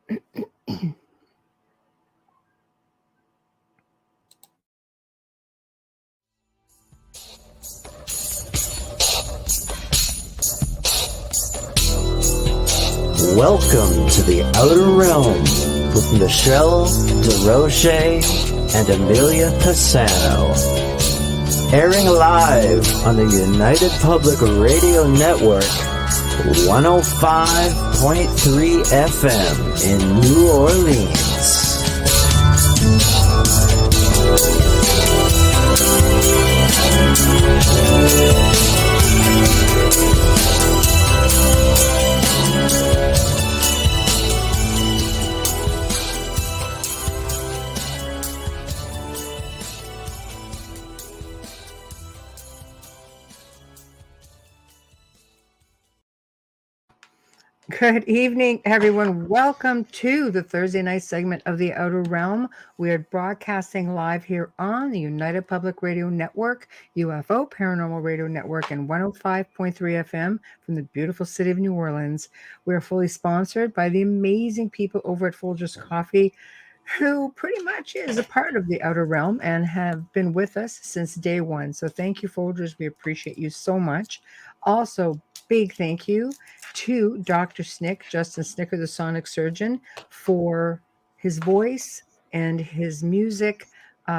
Welcome to the Outer Realm with Michelle DeRoche and Amelia Pisano. Airing live on the United Public Radio Network, 105.3 FM in New Orleans. Good evening, everyone. Welcome to the Thursday night segment of The Outer Realm. We are broadcasting live here on the United Public Radio Network, UFO Paranormal Radio Network, and 105.3 FM from the beautiful city of New Orleans. We are fully sponsored by the amazing people over at Folgers Coffee, who pretty much is a part of The Outer Realm and have been with us since day one. So thank you, Folgers. We appreciate you so much. Also, big thank you to Dr. Snick, Justin Snicker, the sonic surgeon, for his voice and his music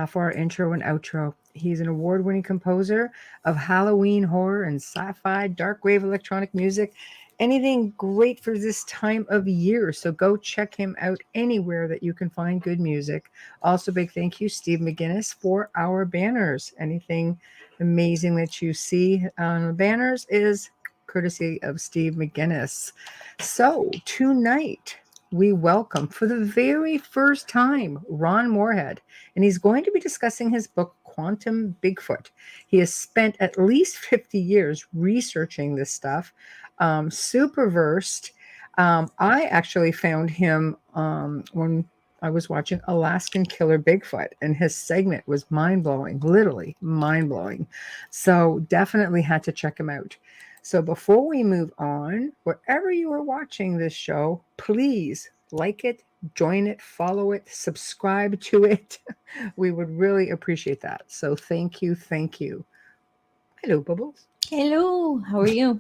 for our intro and outro. He's an award-winning composer of Halloween horror and sci-fi, dark wave electronic music, anything great for this time of year. So go check him out anywhere that you can find good music. Also, big thank you, Steve McGinnis, for our banners. Anything amazing that you see on the banners is courtesy of Steve McGinnis. So tonight we welcome for the very first time Ron Morehead, and he's going to be discussing his book Quantum Bigfoot. He has spent at least 50 years researching this stuff, super versed. I actually found him when I was watching Alaskan Killer Bigfoot, and his segment was mind-blowing, literally mind-blowing. So definitely had to check him out. So before we move on, wherever you are watching this show, please like it, join it, follow it, subscribe to it. We would really appreciate that. So thank you, thank you. Hello, Bubbles. Hello, how are you?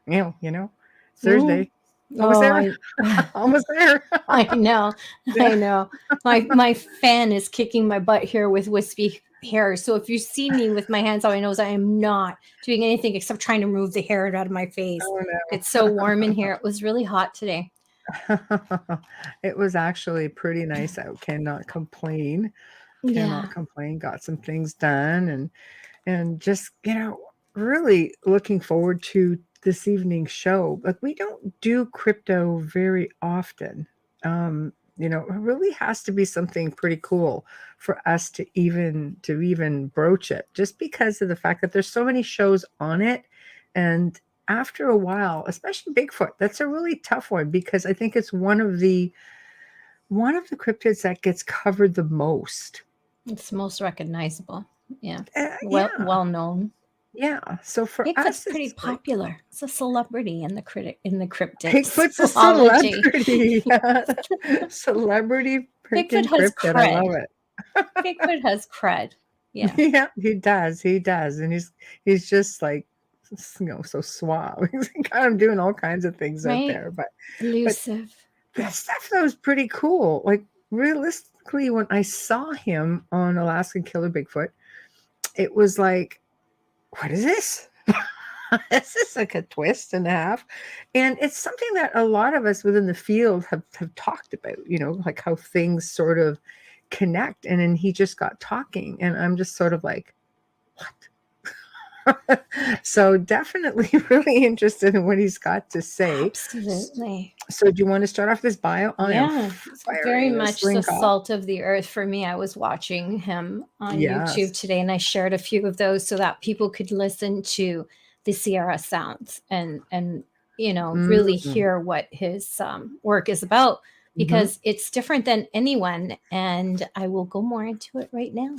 You know, Thursday. Almost there. Almost there. I know. My fan is kicking my butt here with wispy hair. So if you see me with my hands on my nose, I am not doing anything except trying to remove the hair out of my face. Oh, no. It's so warm in here. It was really hot today. It was actually pretty nice out. Cannot complain. Cannot complain. Got some things done and just, really looking forward to this evening's show. Like, we don't do crypto very often. It really has to be something pretty cool for us to even broach it, just because of the fact that there's so many shows on it. And after a while, especially Bigfoot, that's a really tough one, because I think it's one of the cryptids that gets covered the most. It's most recognizable. Yeah. Well known. Yeah. So for Bigfoot's us, pretty popular. It's a celebrity in the cryptid. Bigfoot's a celebrity. Celebrity Bigfoot has cryptid. cred. I love it. Bigfoot has cred. Yeah. Yeah, he does. And he's just like, so suave. He's kind of doing all kinds of things out there, but elusive. But that stuff that was pretty cool. Like, realistically, when I saw him on Alaskan Killer Bigfoot, it was like, what is this? This is like a twist and a half. And it's something that a lot of us within the field have talked about, like how things sort of connect. And then he just got talking, and I'm just sort of like, what? So definitely really interested in what he's got to say. Absolutely. So do you want to start off this bio? Very much the salt of the earth for me. I was watching him on YouTube today, and I shared a few of those so that people could listen to the Sierra sounds and really hear what his work is about, because it's different than anyone. And I will go more into it right now.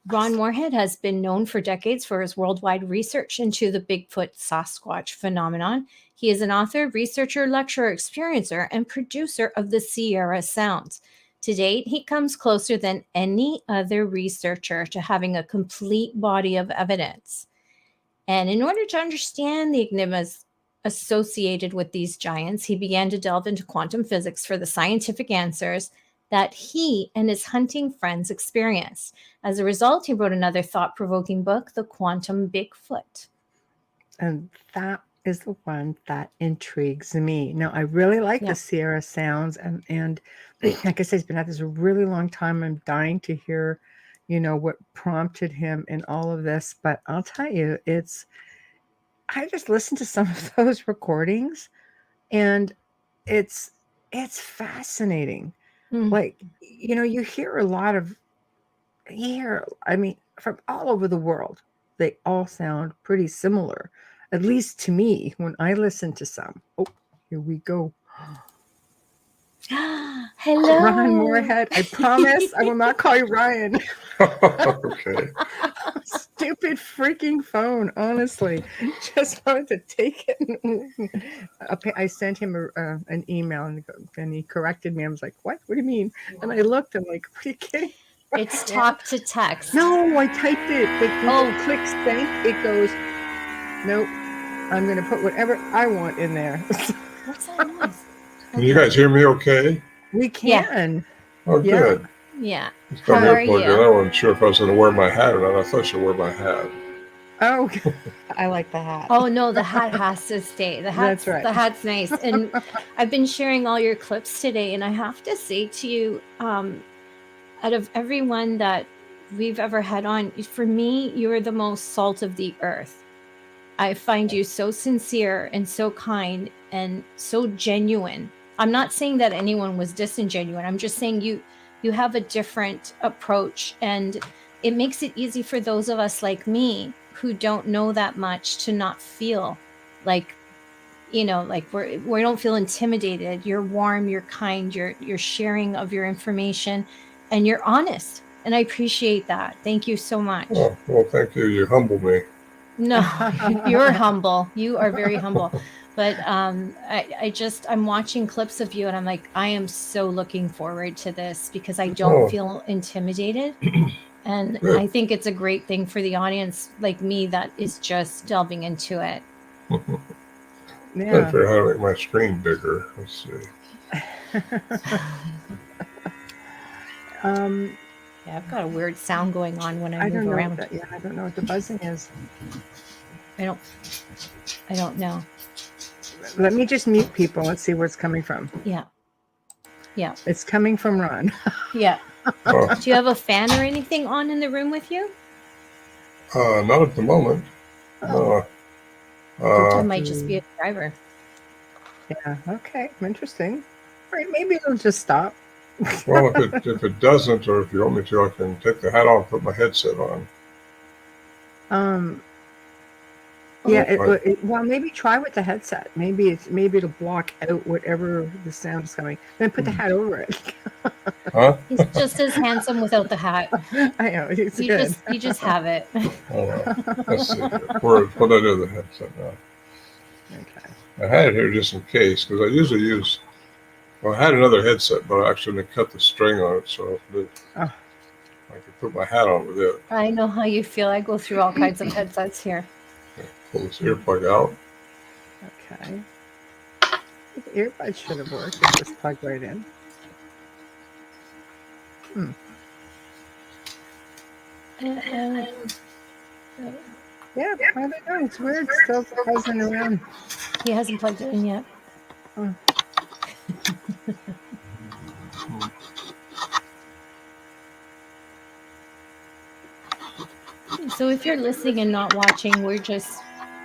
Ron Morehead has been known for decades for his worldwide research into the Bigfoot Sasquatch phenomenon. He is an author, researcher, lecturer, experiencer, and producer of the Sierra Sounds. To date, he comes closer than any other researcher to having a complete body of evidence. And in order to understand the enigmas associated with these giants, he began to delve into quantum physics for the scientific answers that he and his hunting friends experienced. As a result, he wrote another thought-provoking book, The Quantum Bigfoot. And that is the one that intrigues me. Now, I really like the Sierra Sounds, and like I said, he's been at this a really long time. I'm dying to hear, what prompted him in all of this. But I'll tell you, I just listened to some of those recordings, and it's fascinating. Like, you hear a lot of from all over the world. They all sound pretty similar, at least to me when I listen to some. Oh, here we go. Hello, Ron Morehead. I promise I will not call you Ryan. Okay. Stupid freaking phone, honestly. Just wanted to take it. I sent him an email, and he corrected me. I was like, what? What do you mean? And I looked, I'm like, what are you kidding? It's talk to text. No, I typed it. Click send. It goes, nope. I'm going to put whatever I want in there. What's that noise? Can you guys hear me okay? We can. Oh, good. Yeah. How are you? I wasn't sure if I was going to wear my hat or not. I thought I should wear my hat. Oh, I like the hat. Oh, no, the hat has to stay. That's right. The hat's nice. And I've been sharing all your clips today, and I have to say to you, out of everyone that we've ever had on, for me, you are the most salt of the earth. I find you so sincere and so kind and so genuine. I'm not saying that anyone was disingenuine. I'm just saying you have a different approach, and it makes it easy for those of us like me who don't know that much to not feel like, like we don't feel intimidated. You're warm, you're kind, you're sharing of your information, and you're honest. And I appreciate that. Thank you so much. Oh, well, thank you. You humble me. No, you're humble. You are very humble. But I'm watching clips of you, and I'm like, I am so looking forward to this because I don't feel intimidated. And I think it's a great thing for the audience like me that is just delving into it. Yeah. I'm trying to make my screen bigger. Let's see. Yeah, I've got a weird sound going on when I move around. I don't know what the buzzing is. I don't know. Let me just mute people. Let's see where it's coming from. Yeah. It's coming from Ron. Yeah. Do you have a fan or anything on in the room with you? Not at the moment. No. It might just be a driver. Yeah. Okay. Interesting. All right. Maybe it'll just stop. Well, if it doesn't, or if you want me to, I can take the hat off and put my headset on. Well, maybe try with the headset. Maybe it'll block out whatever the sound is coming. Then put the hat over it. Huh? He's just as handsome without the hat. I know. You just have it. Let's see. What do I do with the headset now? Okay. I had it here just in case because I usually use. Well, I had another headset, but I actually cut the string on it, so I could put my hat on with it. I know how you feel. I go through all kinds of headsets here. Pull this earplug out. Okay. The earbuds should have worked. It's just plugged right in. Yeah, I don't know. It's weird. Still buzzing around. He hasn't plugged it in yet. Oh. So if you're listening and not watching, we're just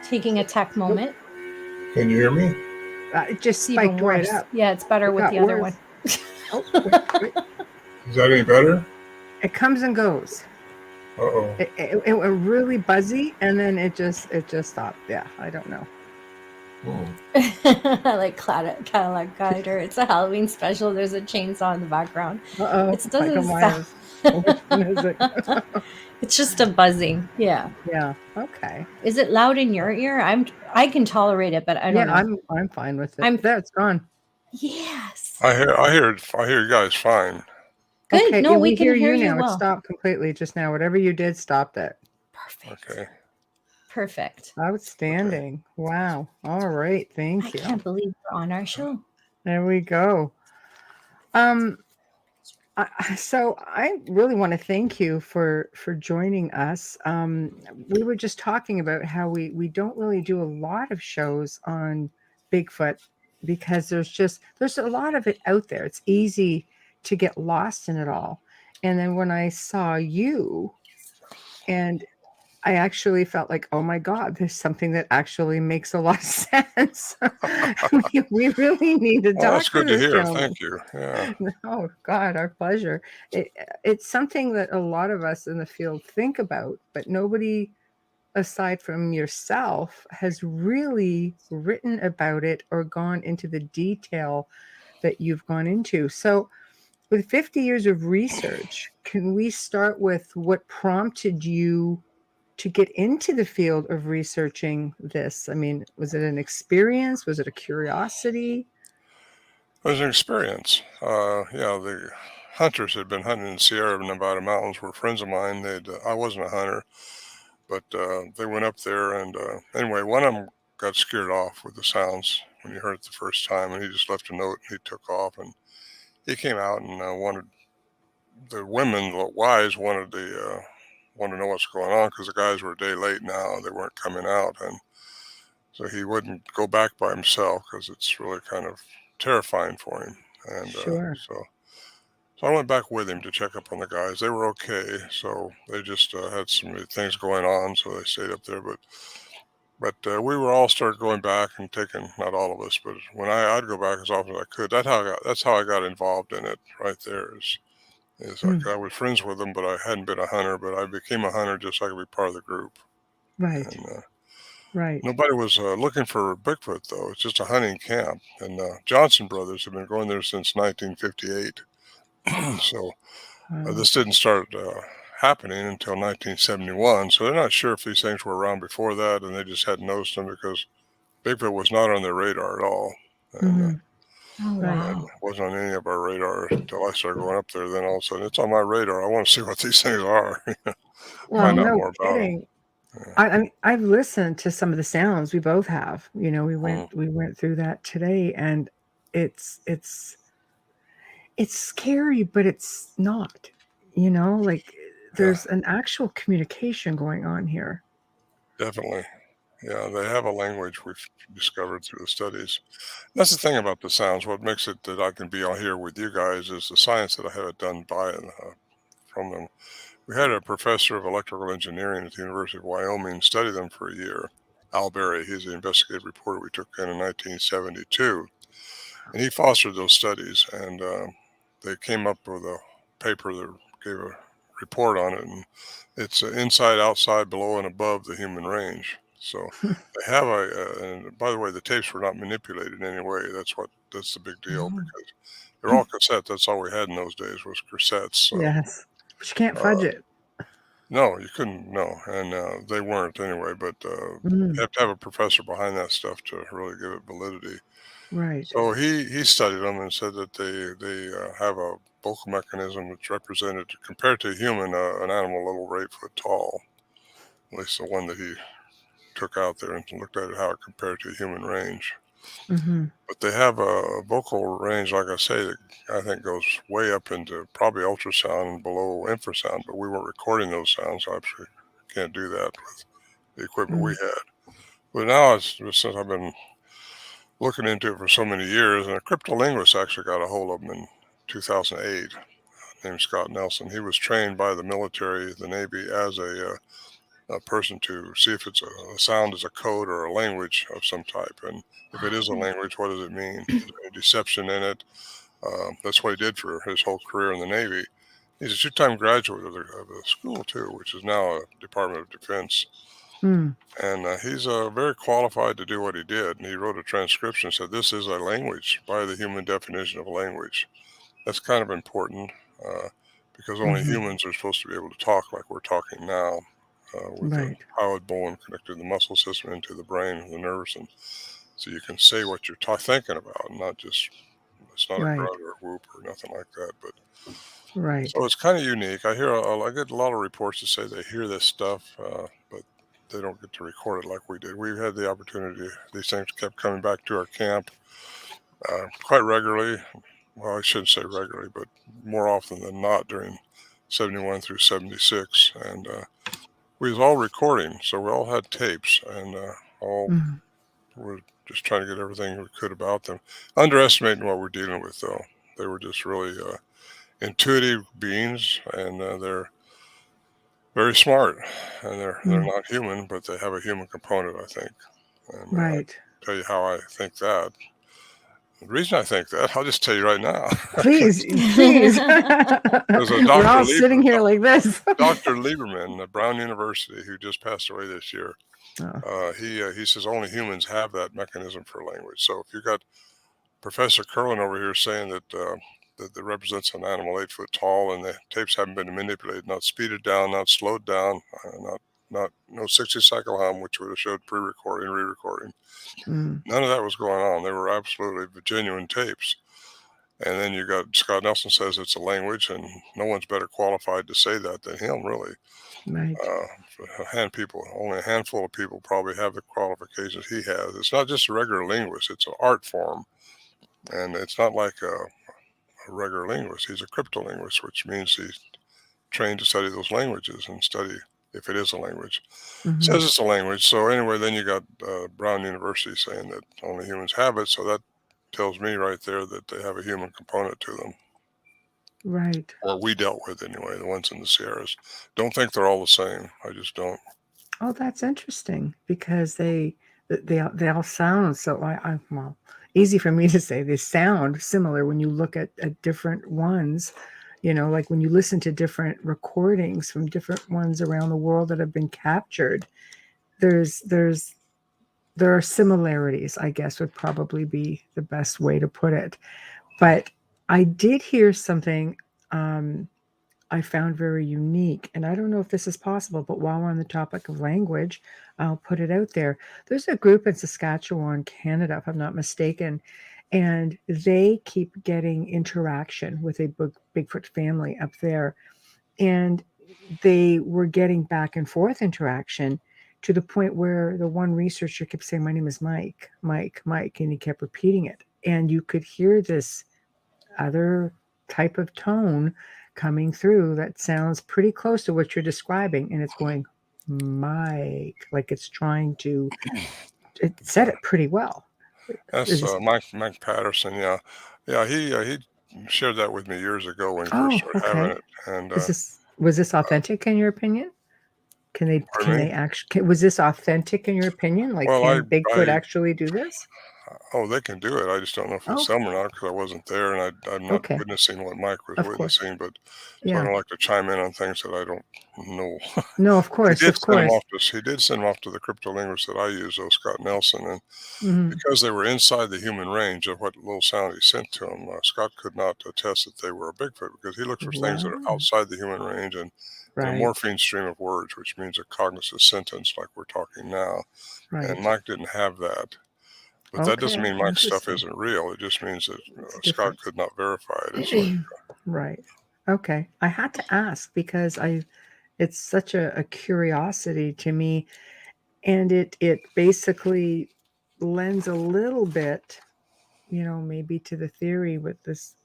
taking a tech moment. Can you hear me? It just spiked right up. Yeah, it's better with the other one. Oh, wait. Is that any better? It comes and goes. Uh-oh. It went really buzzy, and then it just stopped. Yeah, I don't know. Like Cadillac Guider. It's a Halloween special. There's a chainsaw in the background. Uh-oh. It doesn't sound. Which one is it? It's just a buzzing. Yeah. Yeah. Okay. Is it loud in your ear? I can tolerate it, but I don't know. I'm fine with it. There, it's gone. Yes. I hear you guys fine. Good. Okay, No, we can hear hear you now. well. It stopped completely just now. Whatever you did stopped it. Perfect. Okay. Perfect. Outstanding. Okay. Wow. All right. Thank you. I can't believe we're on our show. There we go. So I really want to thank you for joining us. We were just talking about how we don't really do a lot of shows on Bigfoot because there's a lot of it out there. It's easy to get lost in it all. And then when I saw you, and I actually felt like, oh my God, there's something that actually makes a lot of sense. we really need to talk that's good to hear. gentleman. Thank you. Yeah. Oh God, our pleasure. It's something that a lot of us in the field think about, but nobody aside from yourself has really written about it or gone into the detail that you've gone into. So with 50 years of research, can we start with what prompted you to get into the field of researching this? I mean, was it an experience? Was it a curiosity? It was an experience. The hunters had been hunting in Sierra Nevada mountains were friends of mine. I wasn't a hunter, but they went up there, and anyway, one of them got scared off with the sounds when he heard it the first time, and he just left a note and he took off, and he came out and wanted the women, the wives, wanted to know what's going on because the guys were a day late now. They weren't coming out, and so he wouldn't go back by himself because it's really kind of terrifying for him. And Sure. so I went back with him to check up on the guys. They were okay, so they just had some things going on, so they stayed up there. But we were all started going back and taking, not all of us, but when I'd go back as often as I could. That's how I got involved in it. Right there is like I was friends with them, but I hadn't been a hunter. But I became a hunter just so I could be part of the group. Right. And, right. Nobody was looking for Bigfoot, though. It's just a hunting camp. And Johnson brothers have been going there since 1958. So this didn't start happening until 1971. So they're not sure if these things were around before that, and they just hadn't noticed them because Bigfoot was not on their radar at all. And, Oh, wow. And it wasn't on any of our radar until I started going up there. Then all of a sudden, it's on my radar. I want to see what these things are. Find out more about them. I mean, I've listened to some of the sounds. We both have. You know, we went through that today, and it's scary, but it's not. You know, like there's an actual communication going on here. Definitely. Yeah, they have a language we've discovered through the studies. That's the thing about the sounds. What makes it that I can be on here with you guys is the science that I have it done from them. We had a professor of electrical engineering at the University of Wyoming study them for a year. Al Berry, he's the investigative reporter we took in 1972. And he fostered those studies, and they came up with a paper that gave a report on it, and it's inside, outside, below, and above the human range. So they have and by the way, the tapes were not manipulated in any way. That's the big deal because they're all cassettes. That's all we had in those days was cassettes. So, yes, but you can't fudge it. No, you couldn't. No, and they weren't anyway. But you have to have a professor behind that stuff to really give it validity. Right. So he studied them and said that they have a vocal mechanism that's represented compared to a human, an animal a little 8 foot tall. At least the one that he took out there and looked at it, how it compared to human range. But they have a vocal range, like I say, that I think goes way up into probably ultrasound and below infrasound. But we weren't recording those sounds, so I actually can't do that with the equipment we had. But now, since I've been looking into it for so many years, and a cryptolinguist actually got a hold of him in 2008, named Scott Nelson. He was trained by the military, the Navy, as a person to see if it's a sound is a code or a language of some type. And if it is a language, what does it mean? Is there any deception in it? That's what he did for his whole career in the Navy. He's a two-time graduate of the school, too, which is now a Department of Defense. And he's very qualified to do what he did. And he wrote a transcription and said, this is a language by the human definition of a language. That's kind of important. because only humans are supposed to be able to talk like we're talking now, with the hyoid bone connected the muscle system into the brain and the nerves, and so you can say what you're thinking about, not just, it's not a grunt or a whoop or nothing like that, but so it's kind of unique. I get a lot of reports that say they hear this stuff, but they don't get to record it like we did. We've had the opportunity. These things kept coming back to our camp quite regularly. Well, I shouldn't say regularly, but more often than not during 71 through 76. And we was all recording, so we all had tapes, and all were just trying to get everything we could about them. Underestimating what we're dealing with, though. They were just really intuitive beings, and they're very smart, and they're not human, but they have a human component, I think. And I'll tell you how I think that. The reason I think that, I'll just tell you right now. Please. There's a Dr. We're all sitting here like this. Dr. Lieberman at Brown University, who just passed away this year, he says only humans have that mechanism for language. So if you got Professor Curlin over here saying that that represents an animal 8 foot tall, and the tapes haven't been manipulated, not speeded down, not slowed down, no 60 cycle hum, which would have showed pre-recording, re-recording. None of that was going on. They were absolutely genuine tapes. And then you got Scott Nelson says it's a language, and no one's better qualified to say that than him, really. Right. Only a handful of people probably have the qualifications he has. It's not just a regular linguist; it's an art form, and it's not like a regular linguist. He's a cryptolinguist, which means he's trained to study those languages and study if it is a language. Says it's a language. So anyway, then you got Brown University saying that only humans have it. So that tells me right there that they have a human component to them. Right. Or we dealt with anyway, the ones in the Sierras. Don't think they're all the same. I just don't. Oh, that's interesting, because they all sound so. Well, easy for me to say. They sound similar when you look at different ones. Like when you listen to different recordings from different ones around the world that have been captured, there are similarities, I guess, would probably be the best way to put it. But I did hear something I found very unique, and I don't know if this is possible, but while we're on the topic of language, I'll put it out there. There's a group in Saskatchewan, Canada, if I'm not mistaken, and they keep getting interaction with a Bigfoot family up there. And they were getting back and forth interaction to the point where the one researcher kept saying, "My name is Mike, Mike, Mike," and he kept repeating it. And you could hear this other type of tone coming through that sounds pretty close to what you're describing. And it's going, Mike, like it's trying to, it said it pretty well. That's Mike Patterson. Yeah. He shared that with me years ago when he first started having it. And was this authentic in your opinion? Was this authentic in your opinion? Like, can Bigfoot actually do this? Oh, they can do it. I just don't know if it's them or not, because I wasn't there, and I'm not witnessing what Mike was witnessing. But so I don't like to chime in on things that I don't know. No, of course, he did send them off to the cryptolinguist that I use, though, Scott Nelson, and because they were inside the human range of what little sound he sent to them, Scott could not attest that they were a Bigfoot, because he looks for things that are outside the human range and a morphine stream of words, which means a cognitive sentence like we're talking now. And Mike didn't have that. But that doesn't mean Mike's stuff isn't real. It just means that Scott could not verify it. Right. Okay. I had to ask because it's such a curiosity to me. And it basically lends a little bit, maybe to the theory with this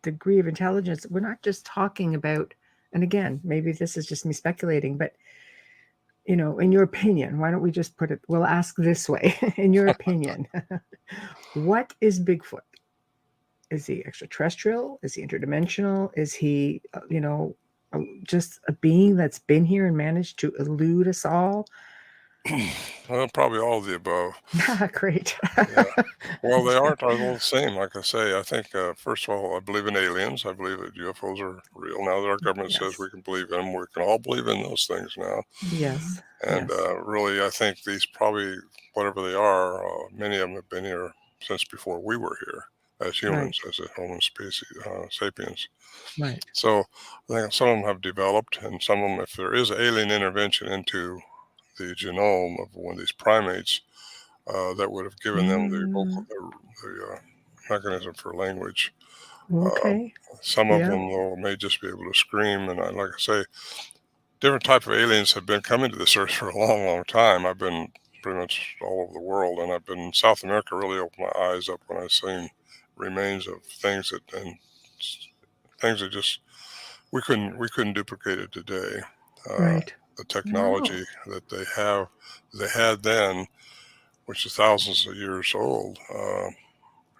degree of intelligence. We're not just talking about, and again, maybe this is just me speculating, but in your opinion, why don't we just put it, we'll ask this way. In your opinion, what is Bigfoot? Is he extraterrestrial? Is he interdimensional? Is he, just a being that's been here and managed to elude us all? Well, probably all of the above. Great. Well, they aren't all the same. Like I say, I think, first of all, I believe in aliens. I believe that UFOs are real. Now that our government says we can believe in them, we can all believe in those things now. Yes. And really, I think these probably, whatever they are, many of them have been here since before we were here. as humans, as a Homo species, sapiens. Right. So I think some of them have developed, and some of them, if there is alien intervention into the genome of one of these primates, that would have given them the mechanism for language. Okay. Some of them, though, may just be able to scream. And like I say, different type of aliens have been coming to this earth for a long, long time. I've been pretty much all over the world, and I've been in South America. Really opened my eyes up when I seen remains of things that just we couldn't duplicate it today. Right. The technology that they had then, which is thousands of years old,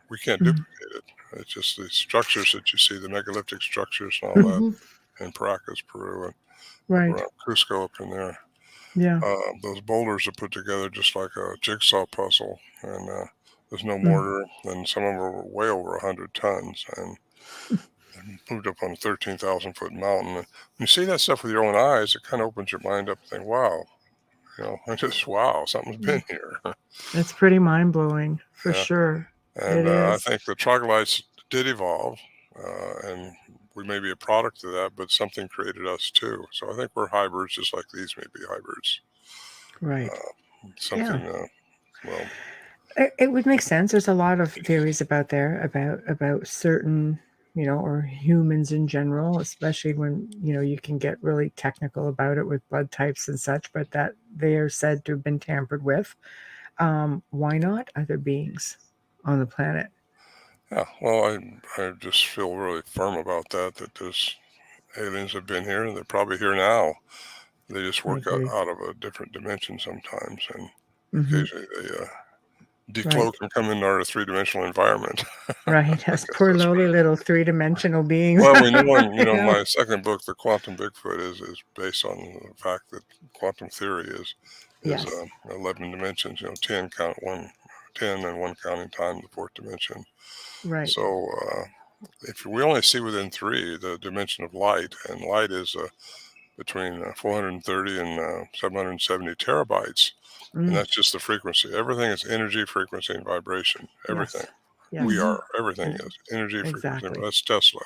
we can't duplicate it. It's just the structures that you see, the megalithic structures and all that in Paracas, Peru, and around Cusco up in there. Yeah. Those boulders are put together just like a jigsaw puzzle, and there's no mortar, and some of them are way over 100 tons, and moved up on a 13,000-foot mountain. And when you see that stuff with your own eyes, it kind of opens your mind up and think, wow, wow, something's been here. It's pretty mind-blowing, for sure. And I think the troglodytes did evolve, and we may be a product of that, but something created us too. So I think we're hybrids, just like these may be hybrids. Right. Well, it would make sense. There's a lot of theories about certain, or humans in general, especially when, you can get really technical about it with blood types and such, but that they are said to have been tampered with. Why not other beings on the planet? Yeah, well, I just feel really firm about that those aliens have been here, and they're probably here now. They just work out of a different dimension sometimes, and occasionally they decloak and come into our three-dimensional environment. Right, as poor lowly little three-dimensional beings. Well, we know, my second book, The Quantum Bigfoot, is based on the fact that quantum theory is 11 dimensions, 10 and one counting time, the fourth dimension. Right. So if we only see within three, the dimension of light, and light is between 430 and 770 terabytes, and that's just the frequency. Everything is energy, frequency, and vibration. Everything. Yes. We are. Everything is energy, frequency. That's Tesla.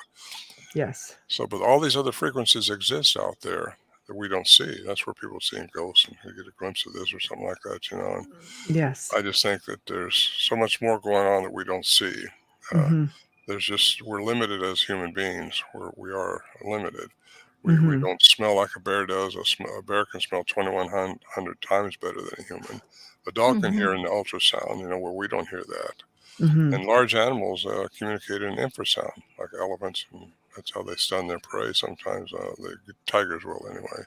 Yes. So, but all these other frequencies exist out there that we don't see. That's where people see ghosts, and you get a glimpse of this or something like that, And yes. I just think that there's so much more going on that we don't see. We're limited as human beings. We are limited. We don't smell like a bear does. A bear can smell 2,100 times better than a human. A dog can hear an ultrasound, where we don't hear that. And large animals communicate in infrasound, like elephants, and that's how they stun their prey. Sometimes tigers will anyway.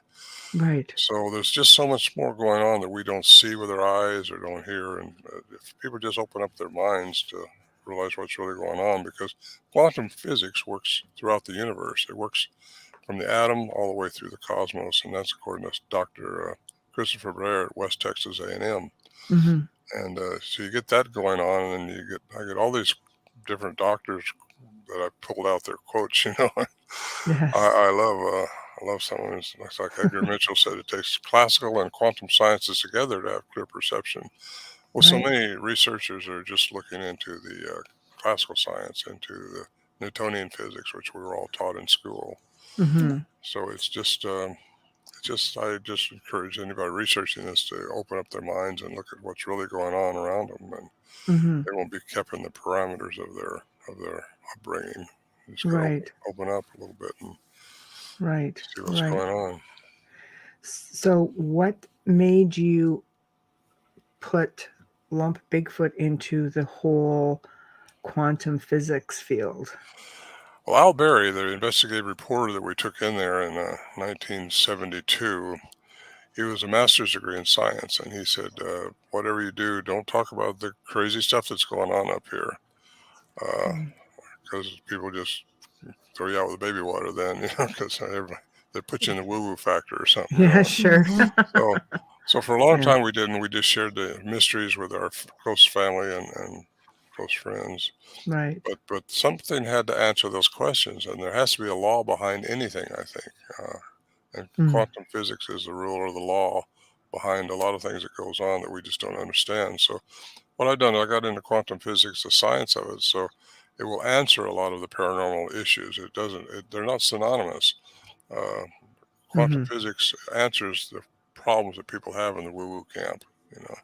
Right. So there's just so much more going on that we don't see with our eyes or don't hear. And if people just open up their minds to realize what's really going on, because quantum physics works throughout the universe. It works from the atom all the way through the cosmos, and that's according to Dr. Christopher Blair at West Texas A&M. And so you get that going on, and then I get all these different doctors that I pulled out their quotes. Yes. I love some of them. It's like Edgar Mitchell said, it takes classical and quantum sciences together to have clear perception. Well, so many researchers are just looking into the classical science, into the Newtonian physics, which we were all taught in school. So it's just, I just encourage anybody researching this to open up their minds and look at what's really going on around them, and they won't be kept in the parameters of their upbringing. Just open up a little bit and see what's going on. So, what made you lump Bigfoot into the whole quantum physics field? Well, Al Berry, the investigative reporter that we took in there in 1972, he was a master's degree in science, and he said, whatever you do, don't talk about the crazy stuff that's going on up here, because people just throw you out with the baby water then, because they put you in the woo-woo factor or something. Yeah, sure. So for a long time we didn't. We just shared the mysteries with our close family and close friends. Right. But something had to answer those questions, and there has to be a law behind anything, I think. And quantum physics is the rule or the law behind a lot of things that goes on that we just don't understand. So what I've done, I got into quantum physics, the science of it. So it will answer a lot of the paranormal issues. It doesn't. They're not synonymous. Quantum physics answers the problems that people have in the woo-woo camp.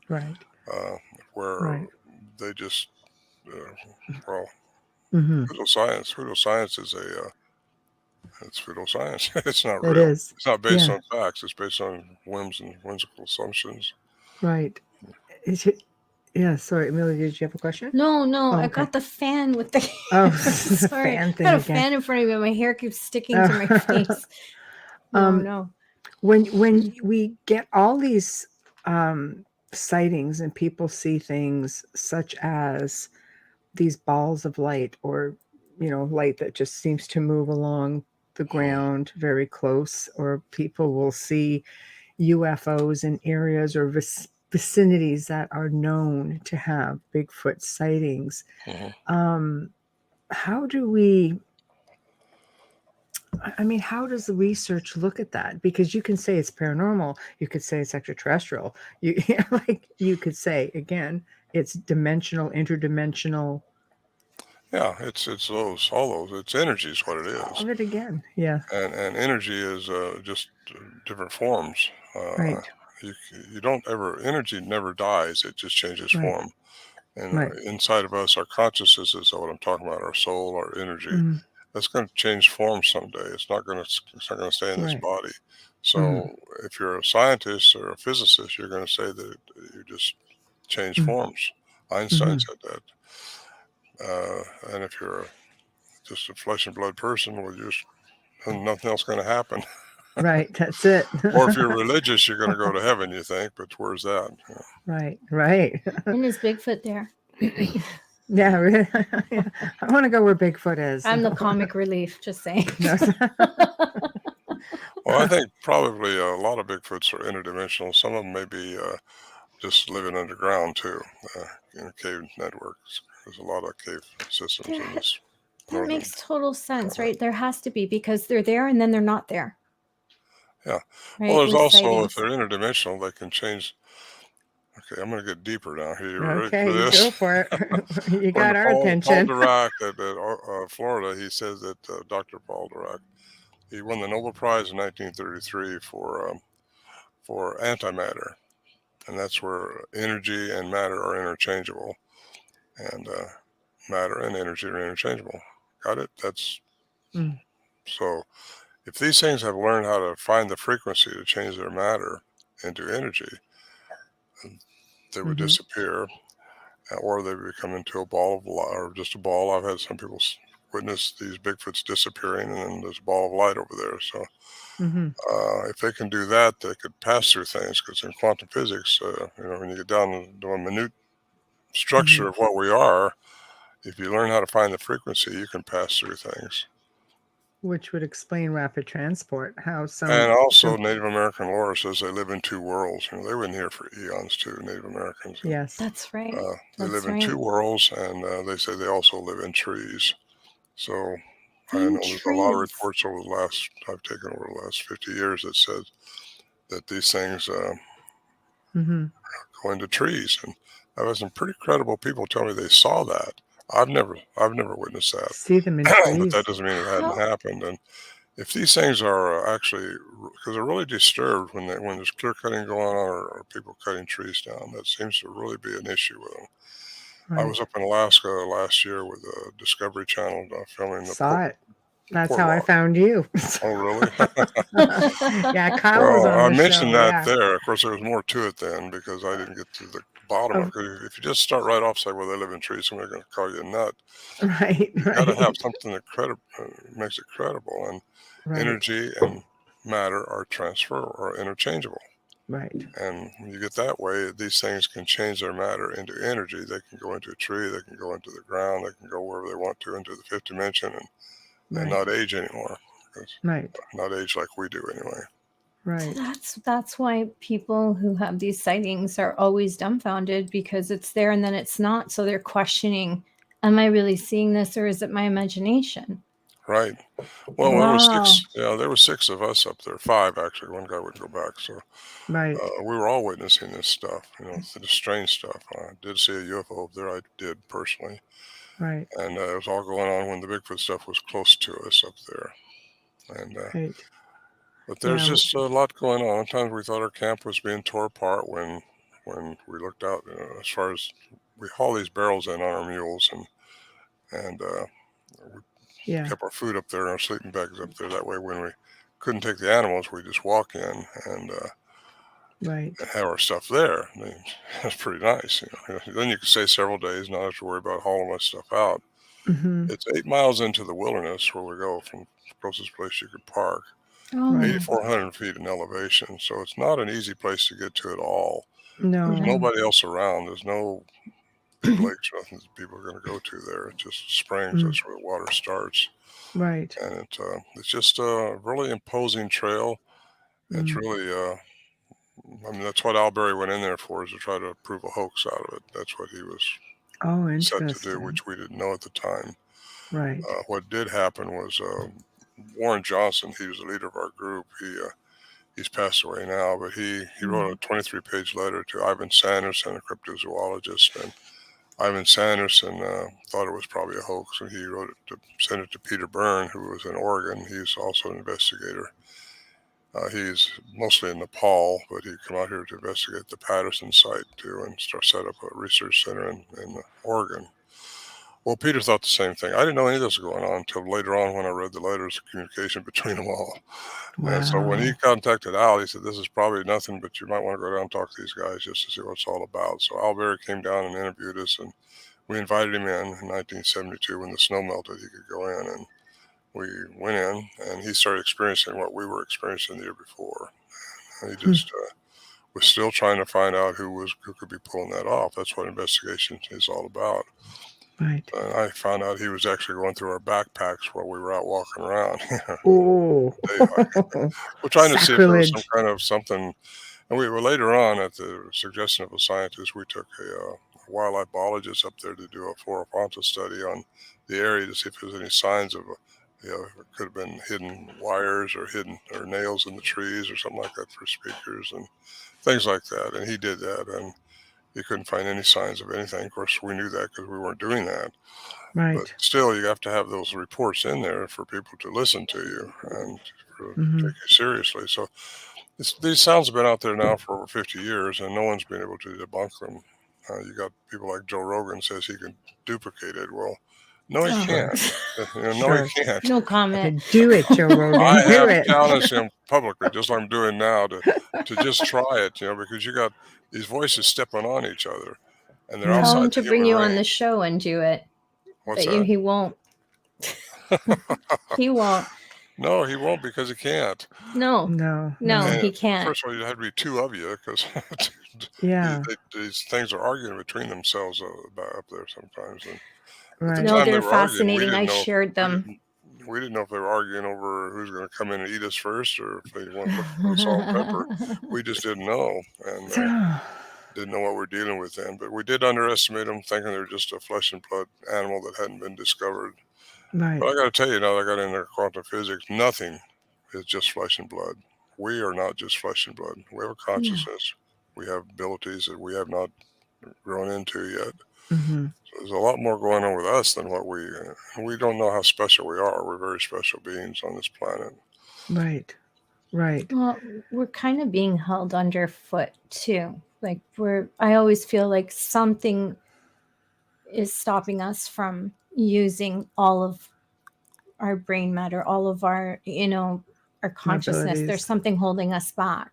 Right. Where they just well, pseudoscience is it's pseudoscience. It's not real. It's not based on facts. It's based on whims and whimsical assumptions. Right. Yeah, sorry, Amelia, did you have a question? No, I got the fan with the sorry. Fan thing I got a fan in front of me. My hair keeps sticking to my face. No. When we get all these sightings and people see things such as these balls of light, or light that just seems to move along the ground very close, or people will see UFOs in areas or vicinities that are known to have Bigfoot sightings. How does the research look at that? Because you can say it's paranormal, you could say it's extraterrestrial, you could say, again, it's dimensional, interdimensional. Yeah, it's all those. It's energy is what it is. All of it again, yeah. And energy is just different forms. Right. You don't ever, energy never dies. It just changes form. And inside of us, our consciousness is what I'm talking about. Our soul, our energy. That's going to change form someday. It's not going to stay in this body. So if you're a scientist or a physicist, you're going to say that you just change forms. Einstein said that. And if you're just a flesh and blood person, well, nothing else going to happen. Right, that's it. Or if you're religious, you're going to go to heaven, you think, but where's that? Right. And is Bigfoot there? Yeah, really. I want to go where Bigfoot is. I'm the comic relief, just saying. Well, I think probably a lot of Bigfoots are interdimensional. Some of them may be just living underground, too, in cave networks. There's a lot of cave systems in this. That makes total sense, right? There has to be, because they're there and then they're not there. Yeah. Right? Well, there's also, sightings. If they're interdimensional, they can change. Okay, I'm going to get deeper now. Here, you ready for this? Go for it. You got our attention. Paul Dirac at Florida, he says that Dr. Paul Dirac, he won the Nobel Prize in 1933 for antimatter, and that's where energy and matter are interchangeable, and matter and energy are interchangeable. Got it? That's so. If these things have learned how to find the frequency to change their matter into energy, they would disappear, or they would become into a ball of light, or just a ball. I've had some people witness these Bigfoots disappearing, and then there's a ball of light over there. So if they can do that, they could pass through things, because in quantum physics, when you get down to a minute structure of what we are, if you learn how to find the frequency, you can pass through things. Which would explain rapid transport. And also Native American lore says they live in two worlds. They've been here for eons too, Native Americans. Yes. That's right. They live in two worlds, and they say they also live in trees. So I know there's a lot of reports I've taken over the last 50 years that says that these things go into trees. And I've had some pretty credible people tell me they saw that. I've never witnessed that. See them in trees. But that doesn't mean it hadn't happened. And if these things are actually, because they're really disturbed when there's clear cutting going on, or people cutting trees down, that seems to really be an issue with them. Right. I was up in Alaska last year with the Discovery Channel filming the. Saw it. That's how I found you. Oh, really? Yeah, Kyle was on I the mentioned show, that there. Of course, there was more to it then, because I didn't get to the bottom of it. If you just start right off, say, well, they live in trees, somebody's going to call you a nut. Right. You got to have something that makes it credible. And energy and matter are interchangeable. Right. And when you get that way, these things can change their matter into energy. They can go into a tree, they can go into the ground, they can go wherever they want to, into the fifth dimension, and not age anymore. Right. Not age like we do anyway. Right. That's why people who have these sightings are always dumbfounded, because it's there and then it's not. So they're questioning, am I really seeing this, or is it my imagination? Right. Well, Wow. there were 6 of us up there, 5 actually. One guy would go back. So Right. we were all witnessing this stuff, the strange stuff. I did see a UFO up there. I did personally. Right. And it was all going on when the Bigfoot stuff was close to us up there. And Right. but there's Yeah. just a lot going on. Sometimes we thought our camp was being tore apart when we looked out. As far as we haul these barrels in on our mules, and we Yeah. kept our food up there and our sleeping bags up there. That way, when we couldn't take the animals, we just walk in and Right. have our stuff there. I mean, that's pretty nice. Then you can stay several days, not have to worry about hauling my stuff out. Mm-hmm. It's 8 miles into the wilderness where we go from the closest place you could park. Oh, Right. 8,400 feet in elevation, so it's not an easy place to get to at all. No. There's nobody else around. There's no big lakes or nothing that people are going to go to there. It's just springs. That's where the water starts. Right. And it's just a really imposing trail. It's really, I mean, that's what Al Berry went in there for, is to try to prove a hoax out of it. That's what he was set to do, which we didn't know at the time. Right. What did happen was Warren Johnson, he was the leader of our group. He's passed away now, but he wrote a 23-page letter to Ivan Sanderson, a cryptozoologist, and Ivan Sanderson thought it was probably a hoax, and he sent it to Peter Byrne, who was in Oregon. He's also an investigator. He's mostly in Nepal, but he'd come out here to investigate the Patterson site too, and set up a research center in Oregon. Well, Peter thought the same thing. I didn't know any of this was going on until later on when I read the letters of communication between them all. Wow. And so when he contacted Al, he said, "This is probably nothing, but you might want to go down and talk to these guys just to see what it's all about." So Al Berry came down and interviewed us, and we invited him in 1972 when the snow melted. He could go in, and we went in, and he started experiencing what we were experiencing the year before. And he just was still trying to find out who could be pulling that off. That's what investigation is all about. Right. And I found out he was actually going through our backpacks while we were out walking around. Oh. We're trying to see if there was some Sacrilege. kind of something. And we were later on, at the suggestion of a scientist, we took a wildlife biologist up there to do a flora fauna study on the area to see if there's any signs of, it could have been hidden wires or nails in the trees or something like that for speakers and things like that. And he did that, and he couldn't find any signs of anything. Of course, we knew that because we weren't doing that. Right. But still, you have to have those reports in there for people to listen to you and take you seriously. So these sounds have been out there now for over 50 years, and no one's been able to debunk them. You got people like Joe Rogan says he can duplicate it. Well, no, he can't. No, he can't. No comment. Do it, Joe Rogan. I Do have it. challenged him publicly, just like I'm doing now, to just try it. Because you got these voices stepping on each other, and they're outside. Tell him to bring you range. on the show and do it. What's that? He won't. He won't. No, he won't, because he can't. No, he can't. First of all, you'd have to be 2 of you, because these things are arguing between themselves up there sometimes. And Right. No, they're fascinating. I shared them. We didn't know if they were arguing over who's going to come in and eat us first, or if they want to look for salt and pepper. We just didn't know, and didn't know what we're dealing with then. But we did underestimate them, thinking they're just a flesh and blood animal that hadn't been discovered. Right. But I got to tell you, now that I got into quantum physics, nothing is just flesh and blood. We are not just flesh and blood. We have a consciousness. We have abilities that we have not grown into yet. Mm-hmm. So there's a lot more going on with us than what we don't know how special we are. We're very special beings on this planet. Right. Right. Well, we're kind of being held underfoot too. Like I always feel like something is stopping us from using all of our brain matter, all of our, our consciousness. Abilities. There's something holding us back.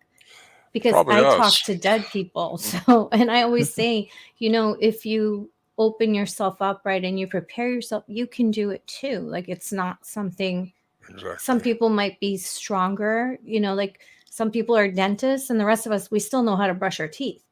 Because Probably I us. talk to dead people. So, and I always say, if you open yourself up, right, and you prepare yourself, you can do it too. Like, it's not something, Exactly. Some people might be stronger, like some people are dentists, and the rest of us, we still know how to brush our teeth.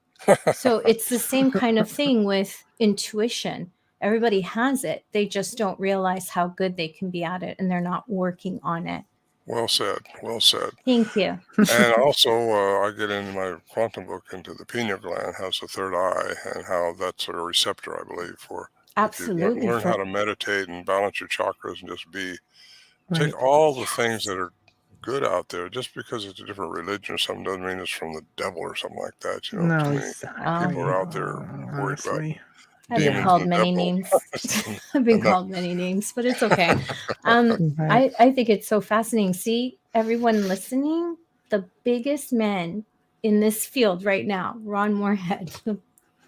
So it's the same kind of thing with intuition. Everybody has it. They just don't realize how good they can be at it, and they're not working on it. Well said. Well said. Thank you. And also, I get in my quantum book into the pineal gland has a third eye, and how that's a receptor, I believe, for Absolutely. learn how to meditate and balance your chakras and just be take all the things that are good out there. Just because it's a different religion or something doesn't mean it's from the devil or something like that. You know, No, too many exactly. people are out there worried about I've been called many names. I've been called many names, but it's okay. I think it's so fascinating. See, everyone listening, the biggest man in this field right now, Ron Morehead,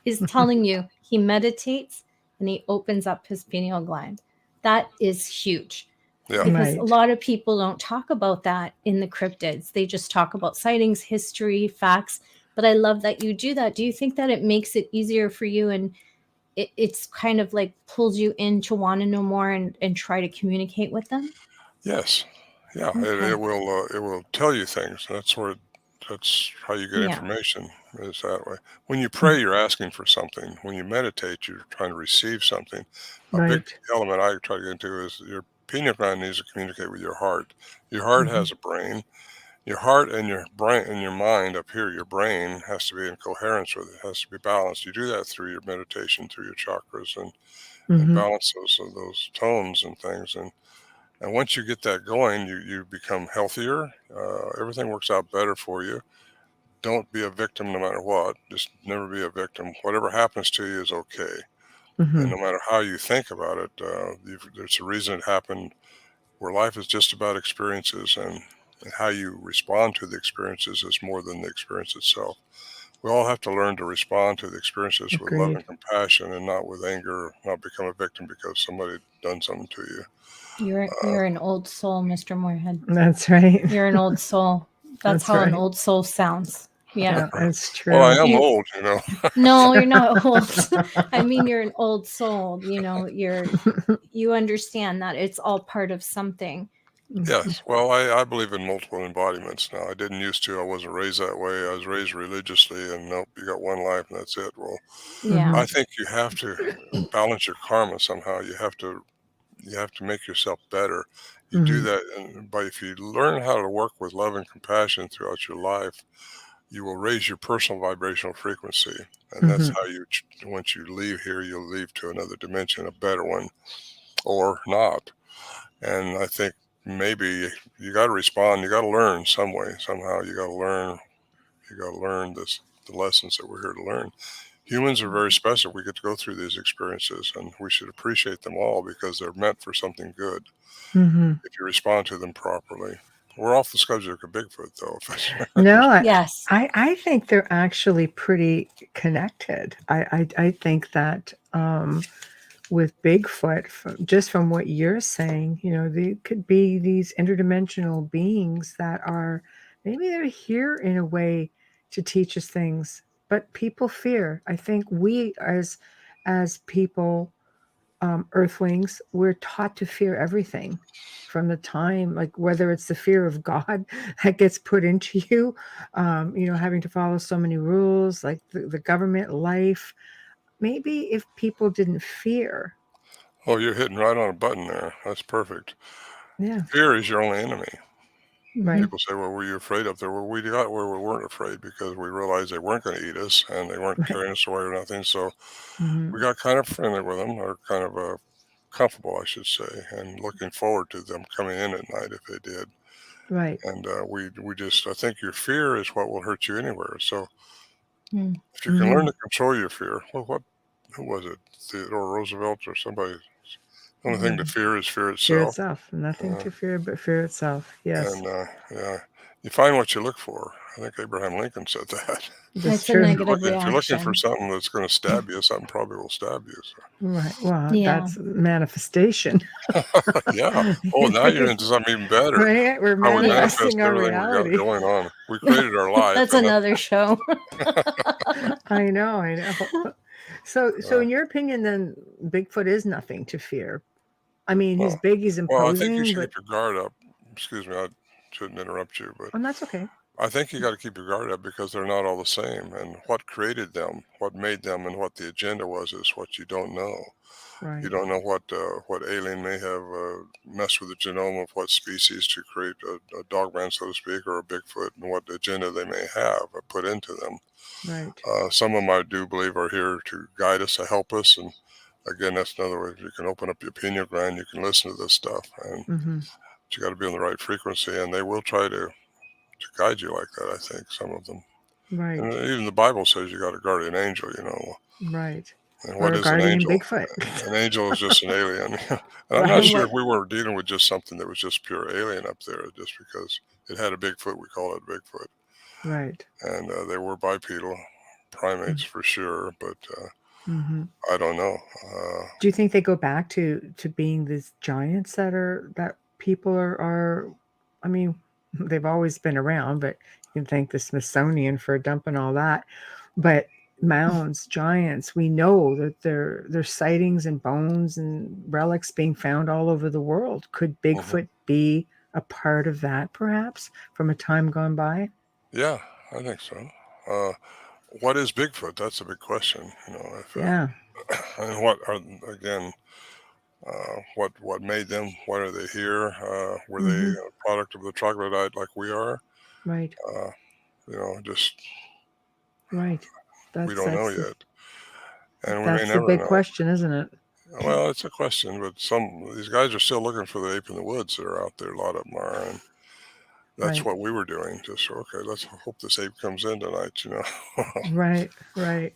is telling you he meditates and he opens up his pineal gland. That is huge. Yeah. Because a lot of people don't talk about that in the cryptids. They just talk about sightings, history, facts. But I love that you do that. Do you think that it makes it easier for you, and it's kind of like pulls you in to want to know more and try to communicate with them? Yes. Yeah. Okay. It will tell you things. That's how you get information, is that way. When you pray, you're asking for something. When you meditate, you're trying to receive something. A big element I try to get into is your pineal gland needs to communicate with your heart. Your heart has a brain. Your heart and your brain and your mind up here, your brain has to be in coherence with it. It has to be balanced. You do that through your meditation, through your chakras, and balance those tones and things. And once you get that going, you become healthier. Everything works out better for you. Don't be a victim no matter what. Just never be a victim. Whatever happens to you is okay. And no matter how you think about it, there's a reason it happened. Where life is just about experiences, and how you respond to the experiences is more than the experience itself. We all have to learn to respond to the experiences with love and compassion, and not with anger, not become a victim because somebody done something to you. You're an old soul, Mr. Morehead. That's right. You're an old soul. That's how an old soul sounds. Yeah, that's true. Well, I am old, you know. No, you're not old. I mean, you're an old soul. You know, you understand that it's all part of something. Yes. Well, I believe in multiple embodiments now. I didn't used to. I wasn't raised that way. I was raised religiously, and nope, you got one life and that's it. Well, I think you have to balance your karma somehow. You have to make yourself better. You do that, but if you learn how to work with love and compassion throughout your life, you will raise your personal vibrational frequency. And that's how once you leave here, you'll leave to another dimension, a better one, or not. And I think maybe you got to respond. You got to learn some way, somehow. You got to learn the lessons that we're here to learn. Humans are very special. We get to go through these experiences, and we should appreciate them all because they're meant for something good if you respond to them properly. We're off the subject of Bigfoot, though. No, yes, I think they're actually pretty connected. I think that with Bigfoot, just from what you're saying, you know, they could be these interdimensional beings that are maybe they're here in a way to teach us things, but people fear. I think we as people, earthlings, we're taught to fear everything from the time, like whether it's the fear of God that gets put into you, you know, having to follow so many rules, like the government, life. Maybe if people didn't fear. Oh, you're hitting right on a button there. That's perfect. Yeah. Fear is your only enemy. Right. People say, well, were you afraid up there? Well, we got where we weren't afraid because we realized they weren't going to eat us and they weren't carrying us away or nothing. So we got kind of friendly with them, or kind of comfortable, I should say, and looking forward to them coming in at night if they did. Right. And we just, I think your fear is what will hurt you anywhere. So if you can learn to control your fear, well, who was it? Theodore Roosevelt or somebody? The only thing to fear is fear itself. Fear itself. Nothing to fear but fear itself. Yes. And you find what you look for. I think Abraham Lincoln said that. That's true. A negative reaction. If you're looking for something that's going to stab you, something probably will stab you. So. Right. Well, that's manifestation. Yeah. Oh, now you're into something even better. Right? We're manifesting our reality. We got going on. We created our life. That's another show. I know. So in your opinion, then Bigfoot is nothing to fear. I mean, he's big, he's imposing. Well, I think you should keep your guard up. Excuse me, I shouldn't interrupt you, but that's okay. I think you got to keep your guard up because they're not all the same. And what created them, what made them, and what the agenda was is what you don't know. Right. You don't know what alien may have messed with the genome of what species to create a dogman, so to speak, or a Bigfoot, and what agenda they may have put into them. Right. Some of them I do believe are here to guide us, to help us, and again, that's another way. You can open up your pineal gland, you can listen to this stuff, and you got to be on the right frequency, and they will try to guide you like that. I think some of them. Right. And even the Bible says you got a guardian angel. Right. And or what a is an guardian angel? Bigfoot. An angel is just an alien. And I'm not sure if we were dealing with just something that was just pure alien up there, just because it had a Bigfoot, we call it Bigfoot. Right. And they were bipedal primates for sure, but I don't know. Do you think they go back to being these giants that people are? I mean, they've always been around, but you can thank the Smithsonian for dumping all that. But mounds, giants, we know that there's sightings and bones and relics being found all over the world. Could Bigfoot be a part of that, perhaps, from a time gone by? Yeah, I think so. What is Bigfoot? That's a big question. Yeah. And what are, again, what made them? Why are they here? Were they a product of the troglodyte like we are? Right. Just Right. we don't know yet, and we may That's the never big know. question, isn't it? Well, it's a question, but these guys are still looking for the ape in the woods that are out there. A lot of them are, and that's what we were doing. Just okay, let's hope this ape comes in tonight. Right. Right.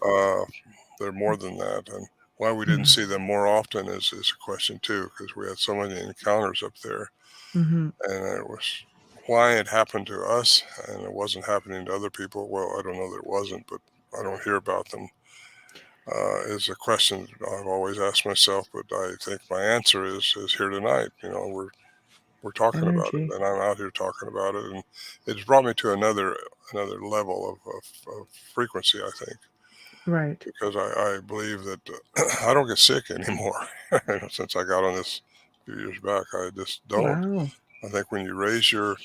They're more than that, and why we didn't see them more often is a question too, because we had so many encounters up there, and it was why it happened to us and it wasn't happening to other people. Well, I don't know that it wasn't, but I don't hear about them. Is a question I've always asked myself, but I think my answer is here tonight. We're talking about it, and I'm out here talking about it, and it's brought me to another level of frequency, I think. Right. Because I believe that I don't get sick anymore. Since I got on this a few years back, I just don't. Wow. I think when you raise your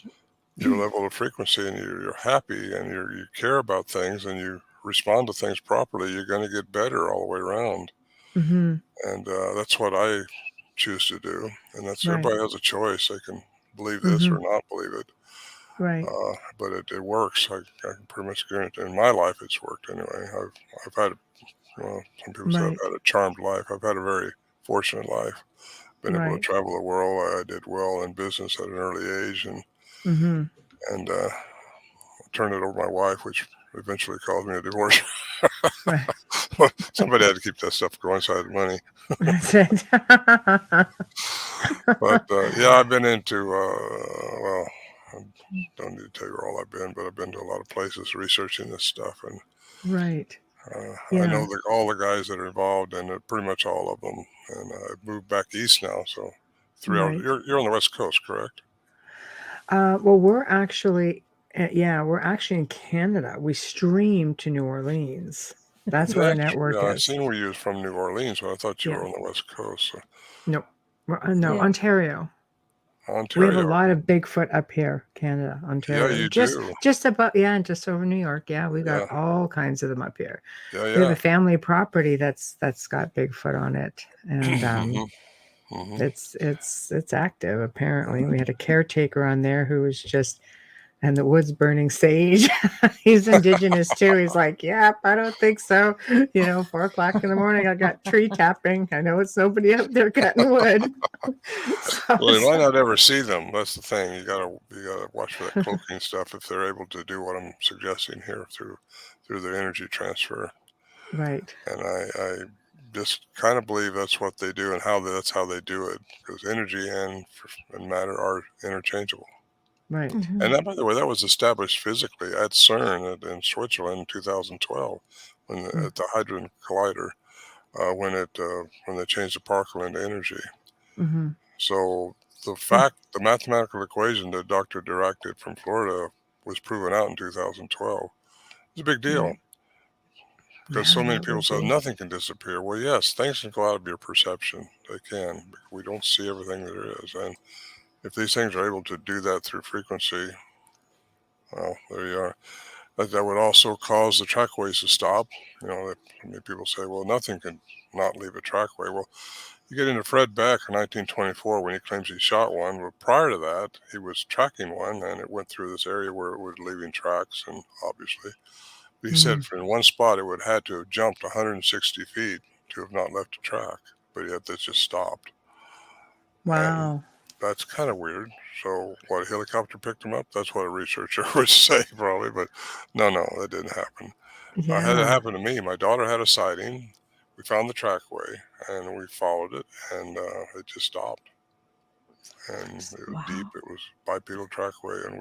level of frequency and you're happy and you care about things and you respond to things properly, you're going to get better all the way around. And that's what I choose to do. And that's everybody has a choice. They can believe this or not believe it. Right. But it works. I can pretty much guarantee. In my life, it's worked anyway. I've had, some people say I've had a charmed life. I've had a very fortunate life. Been able to travel the world. I did well in business at an early age, and turned it over to my wife, which eventually caused me a divorce. Somebody had to keep that stuff going, so I had money. That's it. But yeah, I've been into well, I don't need to tell you where all I've been, but I've been to a lot of places researching this stuff, and I know all the guys that are involved, and pretty much all of them. And I've moved back east now, so 3 hours. You're on the West Coast, correct? Well, we're actually in Canada. We stream to New Orleans. That's where our network is. I seen where you was from New Orleans, but I thought you were on the West Coast. So. No, Ontario. We have a lot of Bigfoot up here, Canada, Ontario. Yeah, you do. Just about, just over New York. Yeah, we got all kinds of them up here. Yeah. We have a family property that's got Bigfoot on it, and it's active. Apparently, we had a caretaker on there who was just. And the woods burning sage. He's indigenous too. He's like, yep, I don't think so. 4:00 in the morning, I got tree tapping. I know it's nobody up there cutting wood. Well, you might not ever see them. That's the thing. You gotta watch for that cloaking stuff if they're able to do what I'm suggesting here through their energy transfer. Right. And I just kind of believe that's what they do and that's how they do it, because energy and matter are interchangeable. Right. And that, by the way, that was established physically at CERN in Switzerland in 2012, at the Hadron Collider, when they changed the particle into energy. So the mathematical equation that Dr. Dirac did from Florida was proven out in 2012. It's a big deal. Because so many people say nothing can disappear. Well, yes, things can go out of your perception. They can. We don't see everything there is. And if these things are able to do that through frequency, well, there you are. That would also cause the trackways to stop. Many people say, well, nothing can not leave a trackway. Well, you get into Fred Beck in 1924 when he claims he shot one. But prior to that, he was tracking one, and it went through this area where it was leaving tracks, and obviously. But he said in one spot it would have had to have jumped 160 feet to have not left a track, but yet that just stopped. Wow. And that's kind of weird. So what, a helicopter picked them up? That's what a researcher would say probably, but no, that didn't happen. Had it Yeah. happen to me. My daughter had a sighting. We found the trackway and we followed it, and it just stopped. And it was deep. Wow. It was bipedal trackway, and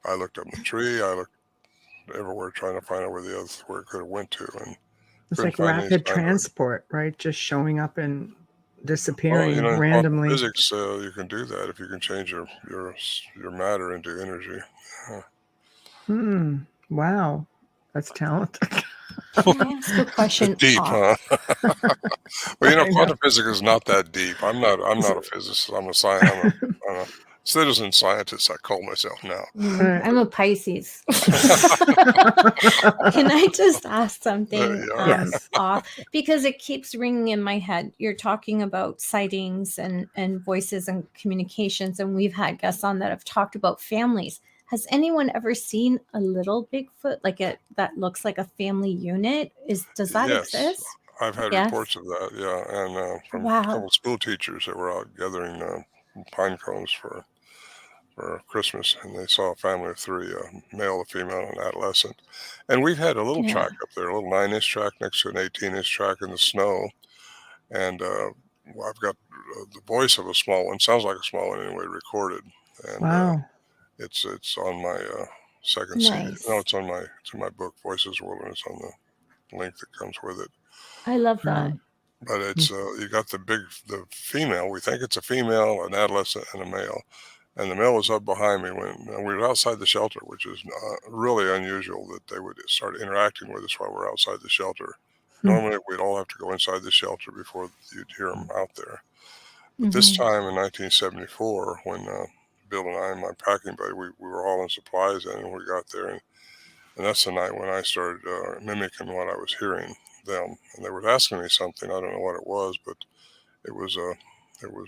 I looked up in the tree. I looked everywhere trying to find out where it could have went to, and It's couldn't like find any rapid sign of it. transport, right? Just showing up and Well, disappearing in quantum randomly. physics, you can do that if you can change your matter into energy. Wow. That's talented. Can I ask a question? Deep, huh? Well, I know. quantum physics is not that deep. I'm not a physicist. I'm a citizen scientist. I call myself now. I'm a Pisces. Can I just ask something Yes. off? Because it keeps ringing in my head. You're talking about sightings and voices and communications, and we've had guests on that have talked about families. Has anyone ever seen a little Bigfoot, like that looks like a family unit? Does that Yes, exist? I've had Yes. reports of that. Yeah, and from a Wow. couple of school teachers that were out gathering pine cones for Christmas, and they saw a family of three, a male, a female, and an adolescent. And we've had a little Yeah. track up there, a little 9-inch track next to an 18-inch track in the snow. And I've got the voice of a small one, sounds like a small one anyway, recorded. And Wow. it's on my second CD. Nice. No, it's in my book, Voices World, and it's on the link that comes with it. I love that. But it's you got the female. We think it's a female, an adolescent, and a male. And the male was up behind me when we were outside the shelter, which is really unusual that they would start interacting with us while we're outside the shelter. Normally, we'd all have to go inside the shelter before you'd hear them out there. But this time in 1974, when Bill and I and my packing buddy, we were hauling supplies in, and we got there, and that's the night when I started mimicking what I was hearing them. And they were asking me something. I don't know what it was, but it was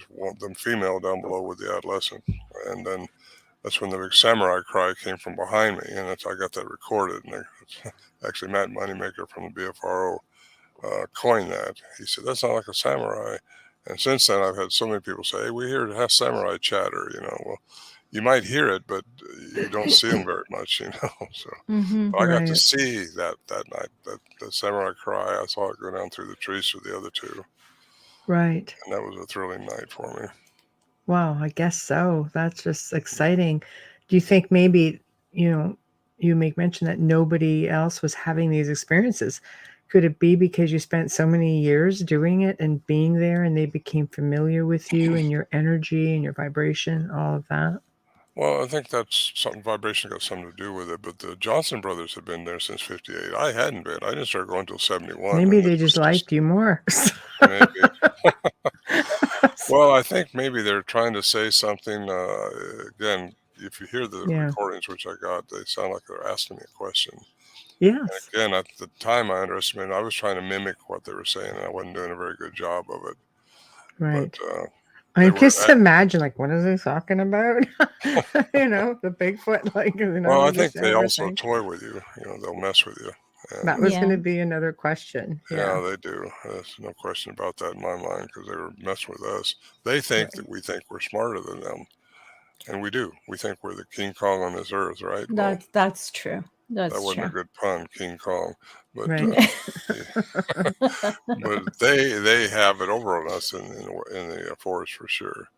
one the female down below with the adolescent, and then that's when the big samurai cry came from behind me, and I got that recorded. And actually, Matt Moneymaker from the BFRO coined that. He said, "That sounds like a samurai." And since then, I've had so many people say, "Hey, we hear samurai chatter." Well, you might hear it, but you don't see them very much, So but I got to see that night, the samurai cry. I saw it go down through the trees with the other two. Right. And that was a thrilling night for me. Wow, I guess so. That's just exciting. Do you think maybe, you make mention that nobody else was having these experiences? Could it be because you spent so many years doing it and being there, and they became familiar with you and your energy and your vibration, all of that? Well, I think that's vibration got something to do with it, but the Johnson brothers had been there since 58. I hadn't been. I didn't start going until 71. Maybe they just liked you more. Maybe. Well, I think maybe they're trying to say something. Again, if you hear the recordings, which I got, they sound like they're asking me a question. Yes. And again, at the time I underestimated, I was trying to mimic what they were saying, and I wasn't doing a very good job of it. Right. But, I just imagine, like, what is he talking about? The Bigfoot, like, Well, I think they also toy with you. They'll mess with you. That was going to be another question. Yeah, they do. There's no question about that in my mind, because they were messing with us. They think that we think we're smarter than them, and we do. We think we're the King Kong on this earth, right? That's true. That wasn't a good pun, King Kong, but but they have it over on us in the forest for sure.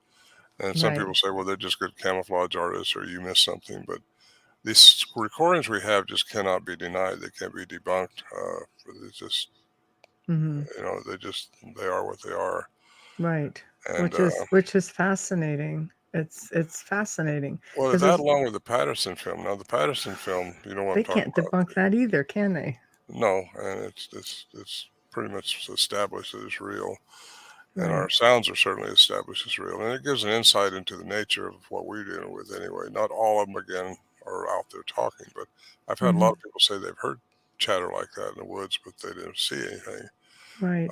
And some people say, well, they're just good camouflage artists, or you missed something. But these recordings we have just cannot be denied. They can't be debunked. It's just, they are what they are. Right. And, which is fascinating. It's fascinating. Well, that along with the Patterson film. Now, the Patterson film, what I'm talking about. They can't debunk that either, can they? No, and it's pretty much established that it's real. And our sounds are certainly established as real. And it gives an insight into the nature of what we're dealing with anyway. Not all of them, again, are out there talking. But I've had a lot of people say they've heard chatter like that in the woods, but they didn't see anything. Right.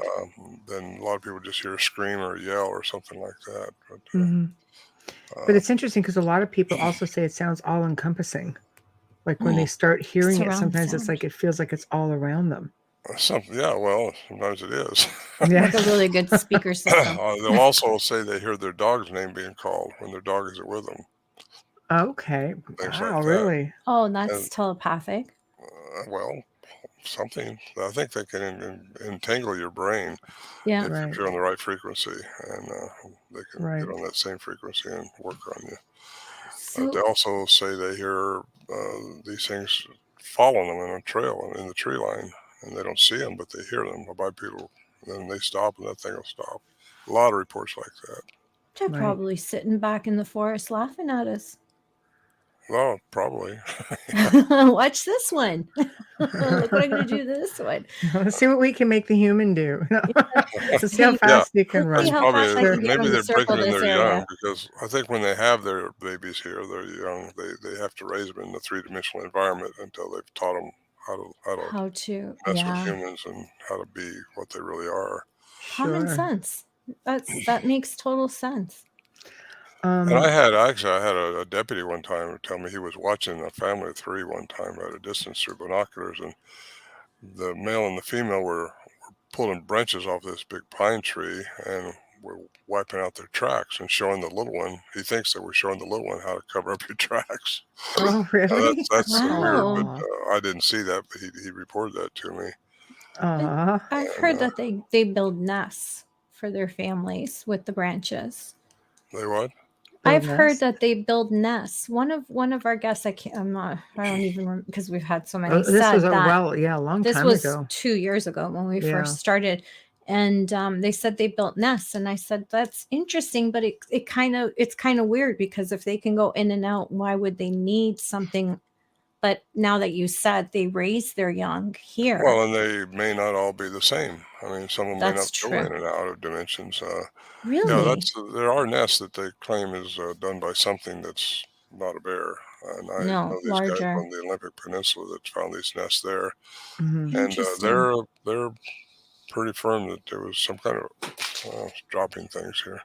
Then a lot of people just hear a scream or a yell or something like that. But it's interesting because a lot of people also say it sounds all-encompassing. Like when they start hearing it, sometimes it's like it feels like it's all around them. Well, sometimes it is. Like a really good speaker system. They'll also say they hear their dog's name being called when their dog isn't with them. Okay. Things Wow, like that. really? Oh, that's And, telepathic. well, something. I think they can entangle your brain Yeah. if you're on the right frequency, and they can Right. get on that same frequency and work on you. So They also say they hear these things following them in a trail in the tree line, and they don't see them, but they hear them by people. And then they stop, and that thing will stop. A lot of reports like that. they're Right. probably sitting back in the forest laughing at us. Well, probably. Watch this one. Look what I'm going to do to this one. Let's see what we can make the human do. Let's see how Yeah. fast you can Let's see run. how fast I Probably can get maybe them to they're circle breaking in this their area. young, because I think when they have their babies here, they're young. They have to raise them in the three-dimensional environment until they've taught them how to mess with humans and how to be what they really are. Common Sure. sense. That makes total sense. And I had a deputy one time tell me he was watching a family of three one time at a distance through binoculars, and the male and the female were pulling branches off this big pine tree and were wiping out their tracks and showing the little one. He thinks that we're showing the little one how to cover up your tracks. Oh, really? That's weird, but Wow. I didn't see that, but he reported that to me. I've heard that they build nests for their families with the branches. They what? I've heard that they build nests. One of our guests, I don't even remember because we've had so many. This was a long this time was ago. 2 years ago when we Yeah. first started, and they said they built nests, and I said that's interesting, but it's kind of weird because if they can go in and out, why would they need something? But now that you said they raise their young here, Well, and they may not all be the same. I mean, some of them may That's not go true. in and out of dimensions. really, There are nests that they claim is done by something that's not a bear. And I No, know these guys larger. from the Olympic Peninsula that found these nests there, Mhm. and Interesting. they're pretty firm that there was some kind of dropping things here.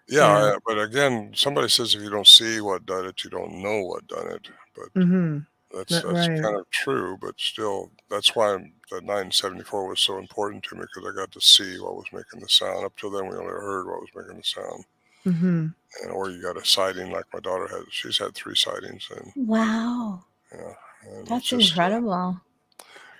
Yeah. But again, somebody says if you don't see what done it, you don't know what done it. But Mhm. that's Right. kind of true. But still, that's why that 974 was so important to me, because I got to see what was making the sound. Up till then, we only heard what was making the sound. Mhm. Or you got a sighting like my daughter had. She's had 3 sightings, and Wow, and that's it's just incredible.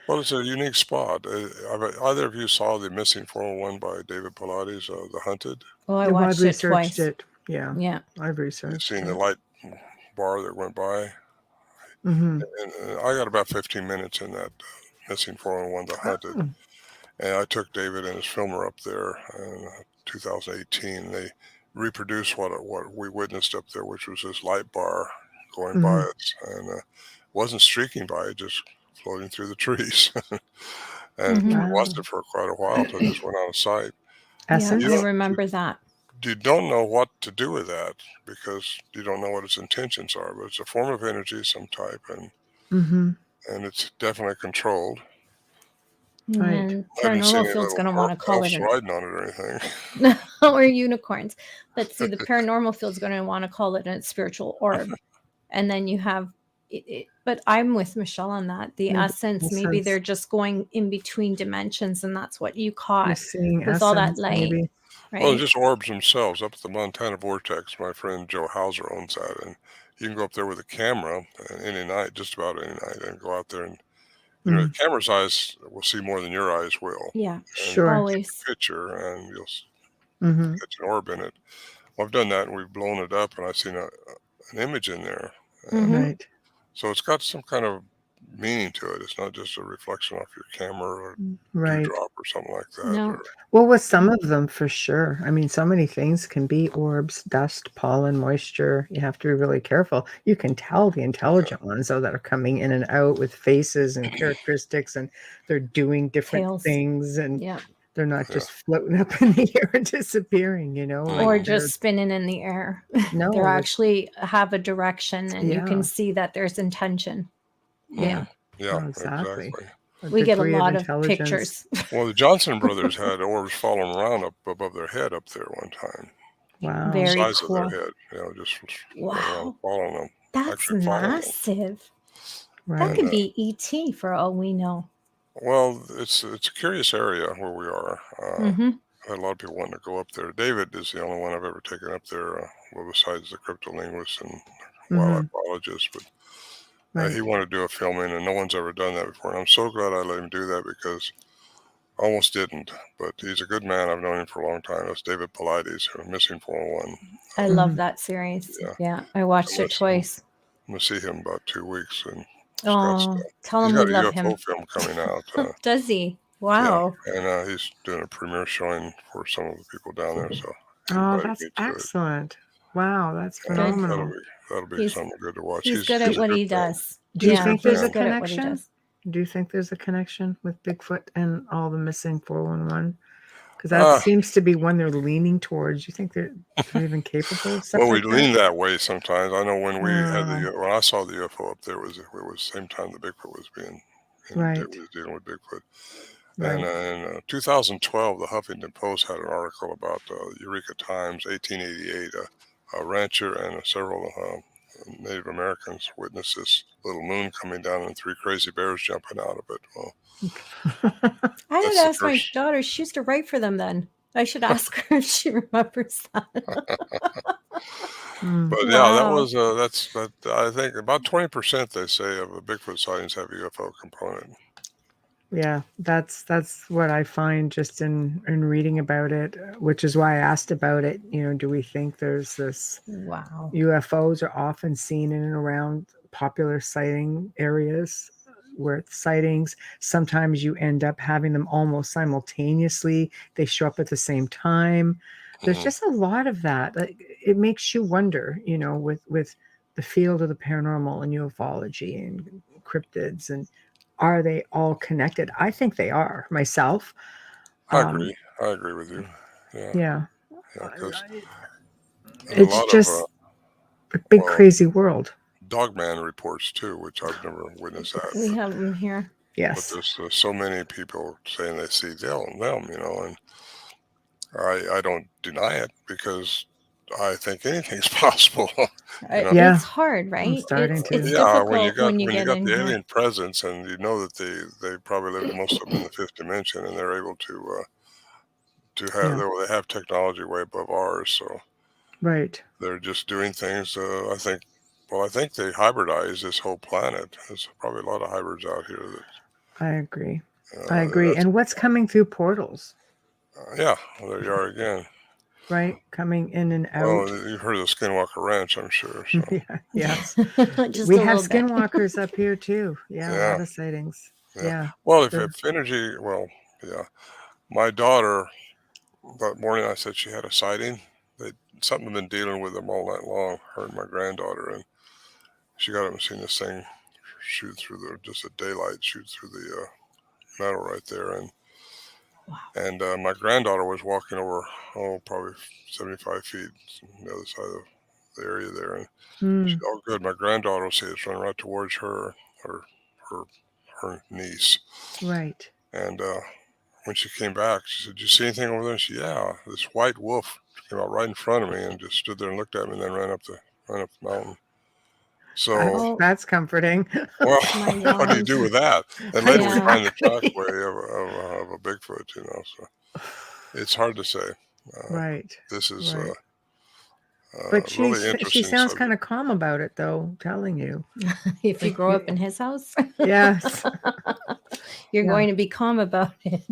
well, it's a unique spot. Either of you saw the Missing 401 by David Pilates, The Hunted? Oh, I I've watched it researched twice. it. Yeah. Yeah. I've You've researched seen the it. light bar that went by? Mhm. And I got about 15 minutes in that Missing 401, The Hunted. Oh. And I took David and his filmer up there in 2018. They reproduced what we witnessed up there, which was this light bar going by us. And wasn't streaking by, it just floating through the trees. And we watched it for quite a while until it just went out of sight. Yeah, Essence. I remember that. You don't know what to do with that because you don't know what its intentions are, but it's a form of energy of some type, and it's definitely controlled. Right. And I haven't seen paranormal any field's little going to want to call it elves riding on it or anything. or unicorns. But see, the paranormal field's going to want to call it a spiritual orb. And then you have it. But I'm with Michelle on that. The essence, maybe they're just going in between dimensions, and that's what you You're caught seeing with all that essence, light. maybe. Well, Right? just orbs themselves. Up at the Montana Vortex, my friend Joe Hauser owns that, and you can go up there with a camera any night, just about any night, and go out there and the camera's eyes will see more than your eyes will. Yeah, And Sure. always. take a picture, and you'll catch an orb in it. Well, I've done that, and we've blown it up, and I've seen an image in there. Right. So it's got some kind of meaning to it. It's not just a reflection off your camera or Right. dewdrop or something like that. No. Well, with some of them, for sure. I mean, so many things can be orbs, dust, pollen, moisture. You have to be really careful. You can tell the intelligent ones, though, that are coming in and out with faces and characteristics, and they're doing different Tails. things, and Yeah. they're not just floating up in the air and disappearing, Or just spinning in the air. No, They actually have a direction, and you Yeah. can see that there's intention. Yeah. Yeah, Oh, exactly. We get a degree lot of intelligence. pictures. Well, the Johnson brothers had orbs following around up above their head up there one time. Wow. Very The size cool. of their head, just Wow. following them. That's actually following them. massive. Right. That could be ET for all we know. Well, it's a curious area where we are. Mm-hmm. I had a lot of people wanting to go up there. David is the only one I've ever taken up there, well, besides the cryptolinguist and wildlife biologist. But he wanted to do a filming, and no one's ever done that before. And I'm so glad I let him do that because I almost didn't. But he's a good man. I've known him for a long time. That's David Paulides, who Missing 401. I love that series. Yeah, I watched it twice. I'm going to see him about 2 weeks in Oh, Scottsdale. tell him He's we got a love UFO him. film coming out. Does he? Wow. Yeah, and he's doing a premiere showing for some of the people down there. So that's excellent. Wow, that's phenomenal. That'll be something good to watch. He's good at what he does. Do you think there's a connection? Do you think there's a connection with Bigfoot and all the missing 411? Because that seems to be one they're leaning towards. You think they're even capable of stuff Well, we like lean that? that way sometimes. I know when when I saw the UFO up there, it was the same time the Bigfoot was being was dealing with Bigfoot. Right. And in 2012, the Huffington Post had an article about Eureka Times, 1888. A rancher and several Native Americans witnessed this little moon coming down and 3 crazy bears jumping out of it. Well, I had asked my daughter. She used to write for them then. I should ask her if she remembers that. But yeah, that was I think about 20% they say of Bigfoot sightings have a UFO component. Yeah, that's what I find just in reading about it, which is why I asked about it. Do we think there's this? Wow. UFOs are often seen in and around popular sighting areas where sightings, sometimes you end up having them almost simultaneously. They show up at the same time. There's just a lot of that. It makes you wonder, with the field of the paranormal and ufology and cryptids, and are they all connected? I think they are myself. I agree. I agree with you. Yeah. Because it's just a big crazy world. Dogman reports too, which I've never witnessed that. We have them here. Yes. But there's so many people saying they see them, and I don't deny it because I think anything's possible. It's hard, right? It's difficult when you got the alien presence, and you know that they probably live, most of them, in the 5th dimension, and they're able to have they have technology way above ours. So they're just doing things. I think they hybridize this whole planet. There's probably a lot of hybrids out here. I agree. And what's coming through portals? There you are again. Right, coming in and out. Well, you've heard of the Skinwalker Ranch, I'm sure. So. Yes. We have skinwalkers up here too. A lot of sightings. Yeah. Well, if energy, my daughter, that morning I said she had a sighting. Something had been dealing with them all night long, her and my granddaughter, and she got up and seen this thing shoot through just a daylight shoot through the metal right there, and my granddaughter was walking over, probably 75 feet on the other side of the area there, and she, good, my granddaughter will see it's running right towards her niece. Right. And when she came back, she said, "Did you see anything over there?" And she, this white wolf came out right in front of me and just stood there and looked at me, and then ran up the mountain. So that's comforting. Well, what do you do with that? And later we find the trackway of a Bigfoot, so it's hard to say. Right. This is but really interesting. She sounds kind of calm about it, though, telling you. If you grow up in his house. Yes. You're going to be calm about it.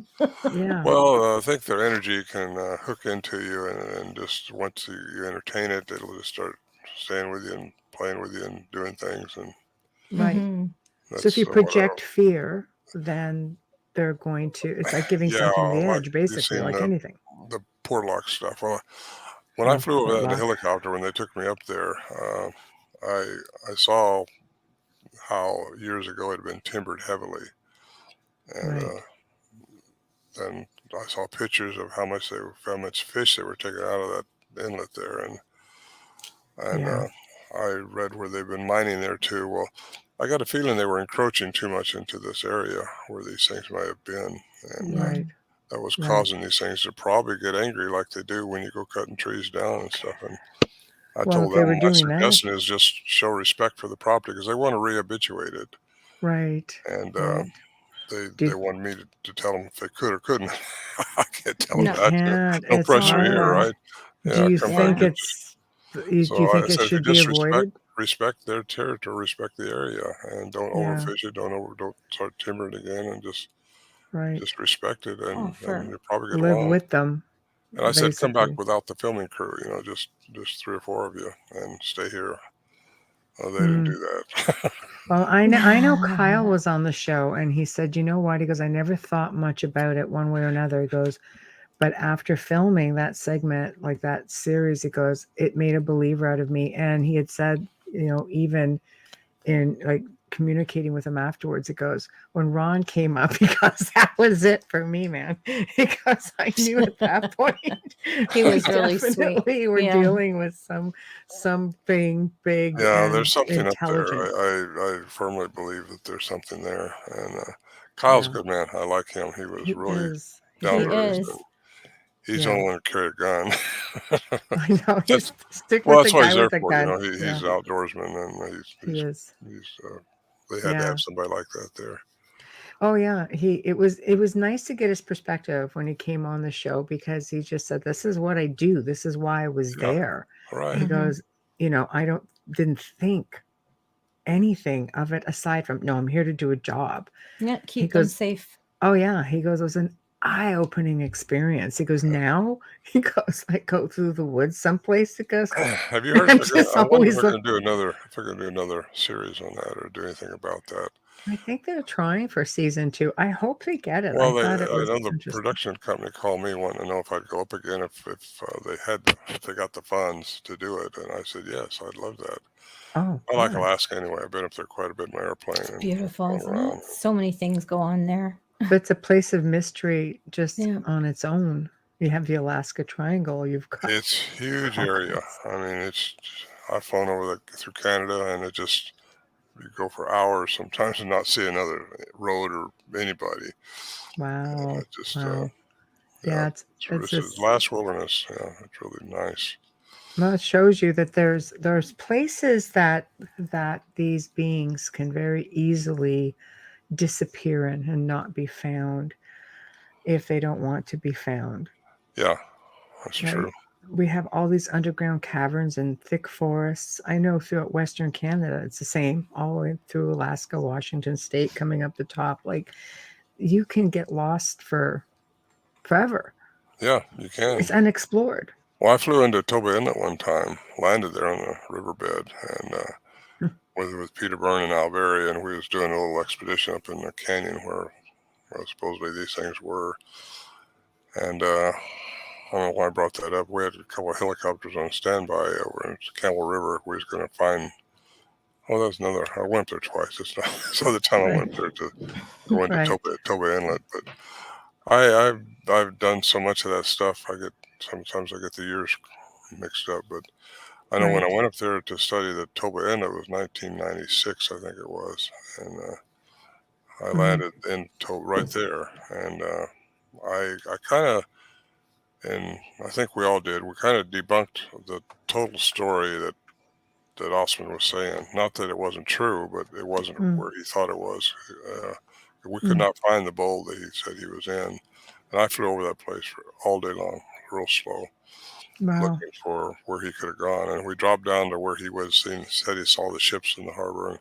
Yeah. Well, I think their energy can hook into you, and just once you entertain it, it'll just start staying with you and playing with you and doing things. And right. So if you project fear, then they're going to, it's like giving something the edge, basically, like anything. The Portlock stuff. Well, when I flew over that helicopter, when they took me up there, I saw how years ago it had been timbered heavily. And then I saw pictures of how much fish they were taking out of that inlet there. And I read where they've been mining there too. Well, I got a feeling they were encroaching too much into this area where these things might have been. And that was causing these things to probably get angry like they do when you go cutting trees down and stuff. And I told them my suggestion is just show respect for the property because they want to re-habituate it. Right. And they wanted me to tell them if they could or couldn't. I can't tell them You that. can't. No It's pressure here, hard. right? Do Yeah, you come back. think it's? Do you So I think it said, if you should be just avoided? respect their territory, respect the area, and don't Yeah. overfish it, don't start timbering again, and just Right. respect it, and you'll probably get Live along. with them. And I said, come back Basically. without the filming crew, just 3 or 4 of you, and stay here. They didn't do that. Well, I know Kyle was on the show, and he said, you know what? He goes, I never thought much about it one way or another. He goes, but after filming that segment, like that series, he goes, it made a believer out of me. And he had said, even in like communicating with him afterwards, it goes, when Ron came up, because that was it for me, man. Because I knew at that point he was really sweet. We were dealing with something big. Yeah, and there's something up there. intelligent. I firmly believe that there's something there. And Kyle's a good man. I like him. He was really down to earth. He's the only one who carried a gun. I know. He's stick well, with that's the what guy he's there with the for. gun. He's an outdoorsman, and he is. They had to have somebody like that there. Oh yeah, it was nice to get his perspective when he came on the show, because he just said, "This is what I do. This is why I was there." Right. He goes, I didn't think anything of it aside from, no, I'm here to do a job. Yeah, keep them safe. Oh yeah, he goes, it was an eye-opening experience. He goes, now he goes, I go through the woods someplace. It goes, have you heard? I wonder if we're going to do another series on that, or do anything about that. I think they're trying for season 2. I hope they get it. Well, I know the production company called me wanting to know if I'd go up again if they got the funds to do it, and I said yes, I'd love that. Oh, I like Alaska anyway. I've been up there quite a bit in my airplane. It's beautiful, isn't it? So many things go on there. But it's a place of mystery just on its own. You have the Alaska Triangle. You've got it's huge area. I mean, I've flown over through Canada, and you go for hours sometimes and not see another road or anybody. Wow. It's last wilderness. Yeah, it's really nice. Well, it shows you that there's places that these beings can very easily disappear in and not be found if they don't want to be found. Yeah, that's true. We have all these underground caverns and thick forests. I know throughout Western Canada, it's the same, all the way through Alaska, Washington State, coming up the top. Like, you can get lost for forever. Yeah, you can. It's unexplored. Well, I flew into Toba Inlet one time, landed there on the riverbed, and with Peter Byrne and Al Berry, and we was doing a little expedition up in the canyon where supposedly these things were. And I don't know why I brought that up. We had a couple of helicopters on standby over in Campbell River. We was going to find. Oh, that's another. I went there twice. It's not this other time I went there to go into Toba Inlet. But I've done so much of that stuff. Sometimes I get the years mixed up. But I know when I went up there to study the Toba Inlet, it was 1996, I think it was, and I landed in Toba right there, and I kind of. And I think we all did. We kind of debunked the total story that Osman was saying. Not that it wasn't true, but it wasn't where he thought it was. We could not find the bowl that he said he was in. And I flew over that place all day long, real slow, looking for where he could have gone. And we dropped down to where he was seen. Said he saw the ships in the harbor.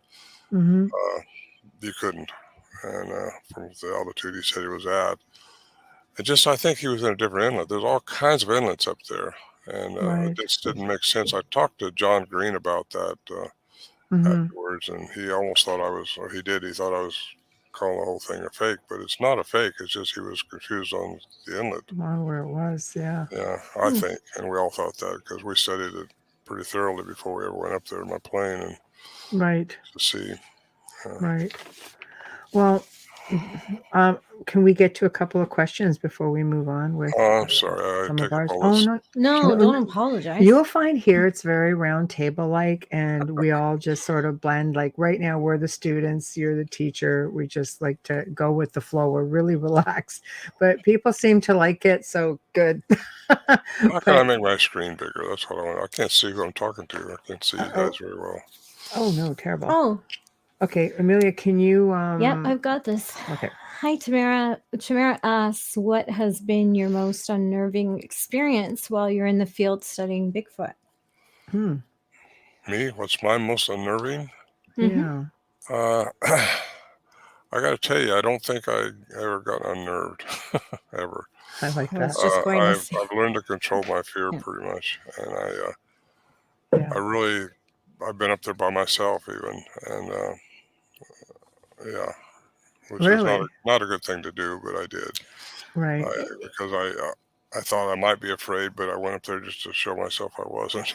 And, you couldn't. And from the altitude he said he was at. I think he was in a different inlet. There's all kinds of inlets up there, and it just didn't make sense. I talked to John Green about that afterwards, and he almost thought he thought I was calling the whole thing a fake, but it's not a fake. It's just he was confused on the inlet. On where it was, yeah. Yeah, I think, and we all thought that because we studied it pretty thoroughly before we ever went up there in my plane and to see. Right. Well, can we get to a couple of questions before we move on with? Oh, I'm sorry. Some of ours. No, don't apologize. You'll find here it's very round table like, and we all just sort of blend. Like right now, we're the students, you're the teacher. We just like to go with the flow. We're really relaxed, but people seem to like it. So good. How can I make my screen bigger? That's what I want. I can't see who I'm talking to. I can't see you guys very well. Oh no, terrible. Oh. Okay, Amelia, can you? Yep, I've got this. Okay. Hi, Tamara. Tamara asks, what has been your most unnerving experience while you're in the field studying Bigfoot? Me? What's my most unnerving? Yeah. I got to tell you, I don't think I ever got unnerved, ever. I like that. I was just going to say. I've learned to control my fear pretty much, and I've been up there by myself even, and yeah, which is not a good thing to do, but I did. Right. Because I thought I might be afraid, but I went up there just to show myself I wasn't.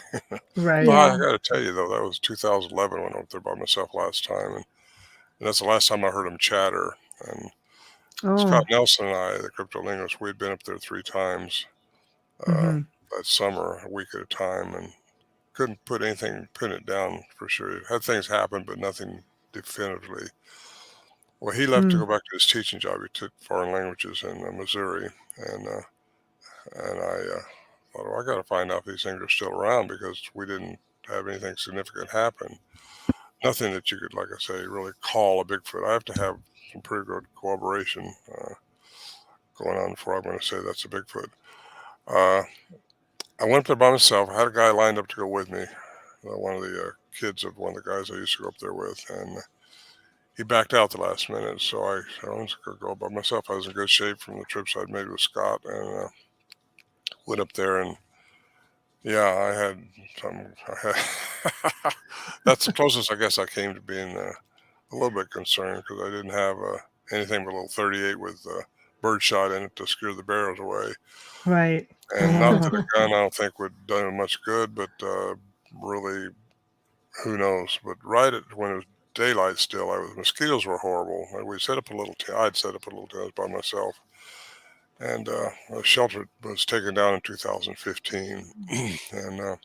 Right. But I got to tell you though, that was 2011 when I went up there by myself last time, and that's the last time I heard him chatter. And Scott Nelson and I, the cryptolinguist, we had been up there 3 times that summer, a week at a time, and couldn't pin it down for sure. Had things happen, but nothing definitively. Well, he left to go back to his teaching job. He took foreign languages in Missouri, and I thought, well, I got to find out if these things are still around, because we didn't have anything significant happen. Nothing that you could, like I say, really call a Bigfoot. I have to have some pretty good corroboration going on before I'm going to say that's a Bigfoot. I went up there by myself. I had a guy lined up to go with me, one of the kids of one of the guys I used to go up there with, and he backed out the last minute, so I was going to go by myself. I was in good shape from the trips I'd made with Scott, and went up there, and yeah, that's the closest I guess I came to being a little bit concerned, because I didn't have anything but a little 38 with birdshot in it to scare the bears away. Right. And not that a gun, I don't think, would have done much good, but really, who knows? But when it was daylight still, mosquitoes were horrible. We set up a little tent. I'd set up a little tent by myself. And the shelter was taken down in 2015. And I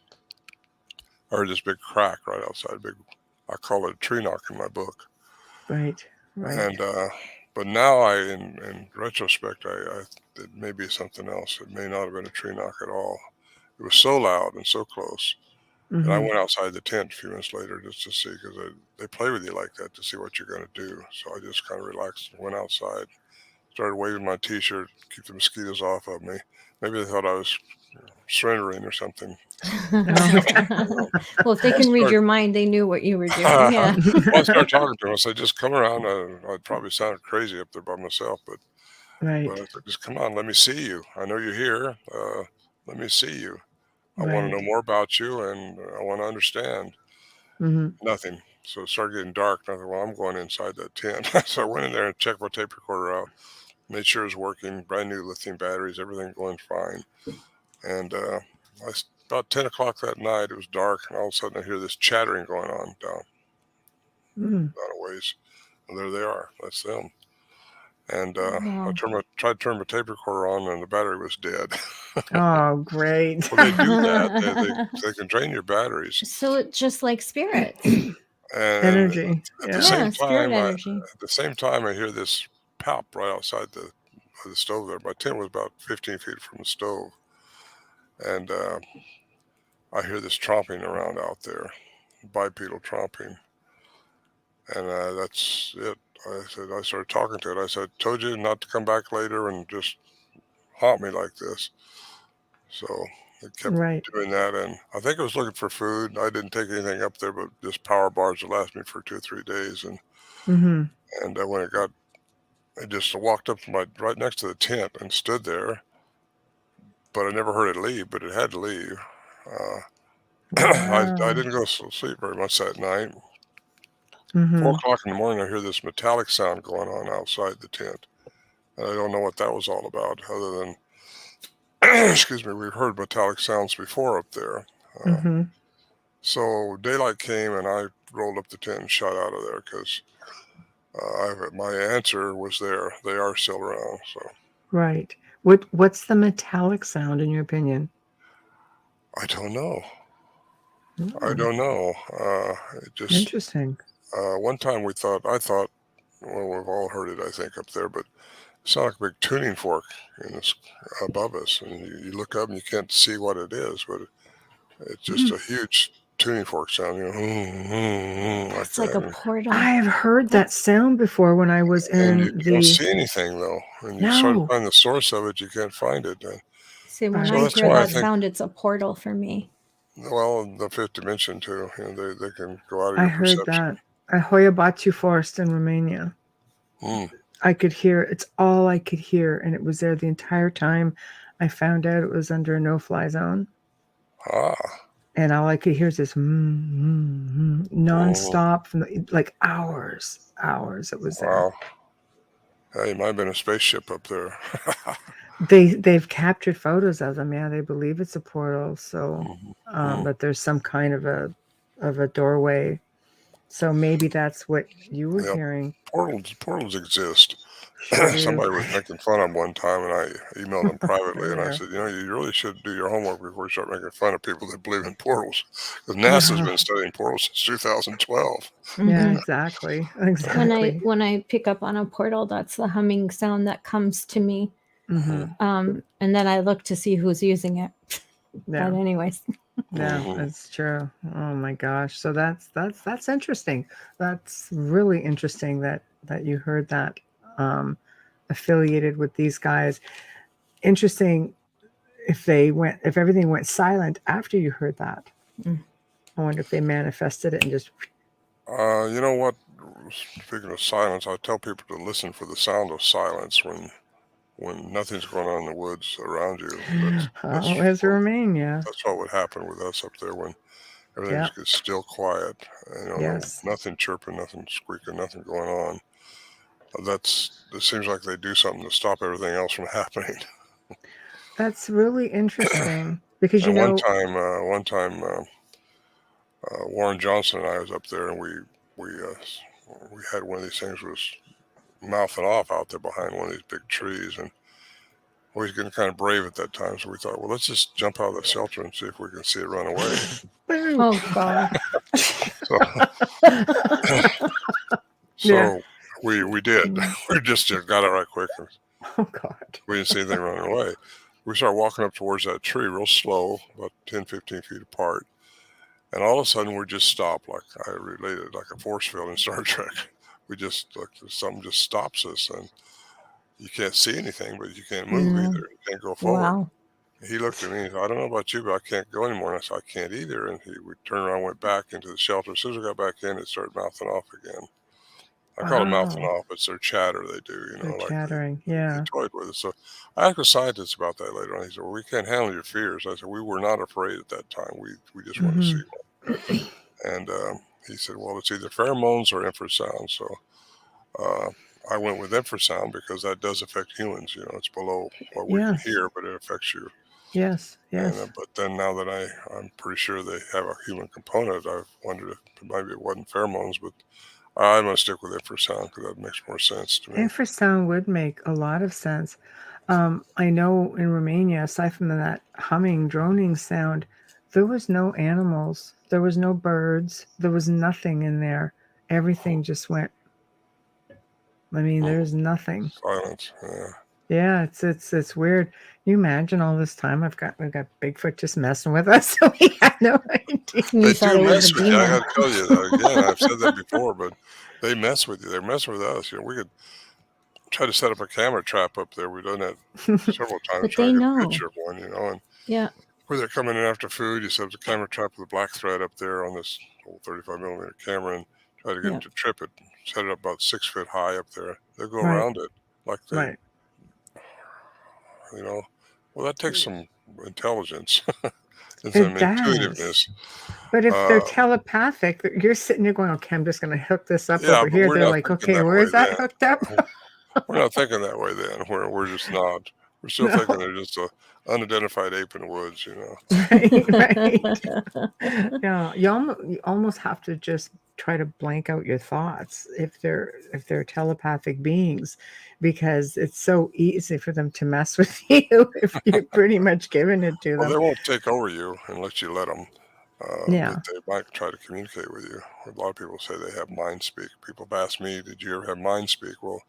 heard this big crack right outside. I call it a tree knock in my book. Right. And but now in retrospect, it may be something else. It may not have been a tree knock at all. It was so loud and so close. And I went outside the tent a few minutes later just to see, because they play with you like that to see what you're going to do. So I just kind of relaxed and went outside, started waving my T-shirt, keep the mosquitoes off of me. Maybe they thought I was surrendering or something. Well, if they can read your mind, they knew what you were doing. Yeah. I started talking to them. I said, just come around. I'd probably sounded crazy up there by myself, but I said, just come on, let me see you. I know you're here. Let me see you. I want to know more about you, and I want to understand. Nothing. So it started getting dark. And I thought, well, I'm going inside that tent. So I went in there and checked my tape recorder out, made sure it was working, brand new lithium batteries, everything going fine. And about 10 o'clock that night, it was dark, and all of a sudden I hear this chattering going on down a ways. And there they are. That's them. And I tried to turn my tape recorder on, and the battery was dead. Oh, great. Well, they do that. They can drain your batteries. So it's just like spirits. Energy. At the same time, I hear this pop right outside the stove there. My tent was about 15 feet from the stove. And I hear this tromping around out there, bipedal tromping. And that's it. I started talking to it. I said, told you not to come back later and just haunt me like this. So it kept doing that. And I think it was looking for food. I didn't take anything up there but just power bars that last me for 2 or 3 days. And when it just walked up to right next to the tent and stood there. But I never heard it leave, but it had to leave. I didn't go to sleep very much that night. 4 o'clock in the morning, I hear this metallic sound going on outside the tent. And I don't know what that was all about, other than, excuse me, we've heard metallic sounds before up there. So daylight came, and I rolled up the tent and shot out of there, because my answer was there. They are still around. So. Right. What's the metallic sound, in your opinion? I don't know. I don't know. It just interesting. One time I thought, well, we've all heard it, I think, up there, but it sounded like a big tuning fork above us. And you look up and you can't see what it is, but it's just a huge tuning fork sound, It's like a portal. I've heard that sound before when I was And you in don't see anything though. When you start to find the source of it, you can't find it. See, when I hear that sound, it's a portal for me. Well, the fifth dimension too. They can go out of I your heard perception. that at Hoia-Baciu Forest in Romania. I could hear, it's all I could hear, and it was there the entire time. I found out it was under a no-fly zone. And all I could hear is this non-stop from like hours it was there. Wow. Yeah, you might have been a spaceship up there. They've captured photos of them. Yeah, they believe it's a portal. So, but there's some kind of a doorway. So maybe that's what you were hearing. Portals exist. Somebody was making fun of them one time, and I emailed them privately, and I said, you really should do your homework before you start making fun of people that believe in portals, because NASA's been studying portals since 2012. Yeah, exactly. When I pick up on a portal, that's the humming sound that comes to me. And then I look to see who's using it. Yeah. But anyways. Yeah, that's true. Oh my gosh. So that's interesting. That's really interesting that you heard that affiliated with these guys. Interesting if everything went silent after you heard that. I wonder if they manifested it and just you know what? Speaking of silence, I tell people to listen for the sound of silence when nothing's going on in the woods around you. That's Romania. That's what would happen with us up there when everything gets still quiet. Nothing chirping, nothing squeaking, nothing going on. It seems like they do something to stop everything else from happening. That's really interesting because one time Warren Johnson and I was up there, and we had one of these things was mouthing off out there behind one of these big trees, and we was getting kind of brave at that time, so we thought, well, let's just jump out of the shelter and see if we can see it run away. Oh God! So we did. We just got it right quick. Oh God! We didn't see anything running away. We started walking up towards that tree real slow, about 10, 15 feet apart, and all of a sudden we just stopped, like I related, like a force field in Star Trek. We just something just stops us, and you can't see anything, but you can't move either. You can't go forward. Wow. He looked at me and he said, I don't know about you, but I can't go anymore. And I said, I can't either. And we turned around, went back into the shelter. As soon as we got back in, it started mouthing off again. I call it mouthing off. It's their chatter they do, They're chattering. They toyed with us. So I asked a scientist about that later on. He said, well, we can't handle your fears. I said, we were not afraid at that time. We just wanted to see one. And he said, well, it's either pheromones or infrasound. So I went with infrasound because that does affect humans. It's below what we can hear, but it affects you. Yes. And, but then now that I'm pretty sure they have a human component, I've wondered if maybe it wasn't pheromones, but I'm going to stick with infrasound because that makes more sense to me. Infrasound would make a lot of sense. I know in Romania, aside from that humming, droning sound, there was no animals. There was no birds. There was nothing in there. Everything just went. I mean, there's nothing. Silence. Yeah, it's weird. Can you imagine all this time we've got Bigfoot just messing with us, so we had no idea. They do mess with you. I got to tell you that again. I've said that before, but they mess with you. They're messing with us. We could try to set up a camera trap up there. We've done that several times. But trying they to get know. a picture of one, and Yeah. where they're coming in after food, you set up the camera trap with a black thread up there on this old 35 millimeter camera and try to get them to trip it. Set it up about 6 foot high up there. They'll go around it like they, well, that takes some intelligence and some intuitiveness. But if they're telepathic, you're sitting there going, okay, I'm just going to hook this up over here. They're like, okay, where is that hooked up? We're not thinking that way then. We're just not. We're still thinking they're just a unidentified ape in the woods, Right. Yeah, you almost have to just try to blank out your thoughts if they're telepathic beings, because it's so easy for them to mess with you if you're pretty much giving it to them. Well, they won't take over you unless you let them. But they might try to communicate with you. A lot of people say they have mind speak. People have asked me, did you ever have mind speak? Well,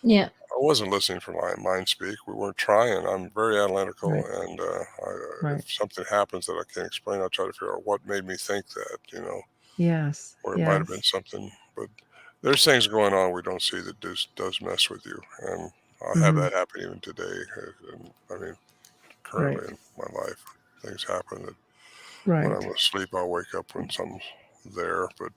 yeah. wasn't listening for my mind speak. We weren't trying. I'm very analytical, and if something happens that I can't explain, I'll try to figure out what made me think that, Yes. or it might have been something. But there's things going on we don't see that does mess with you, and I have that happen even today. And, I mean, currently in my life, things happen that when I'm asleep, I'll wake up when something's there, but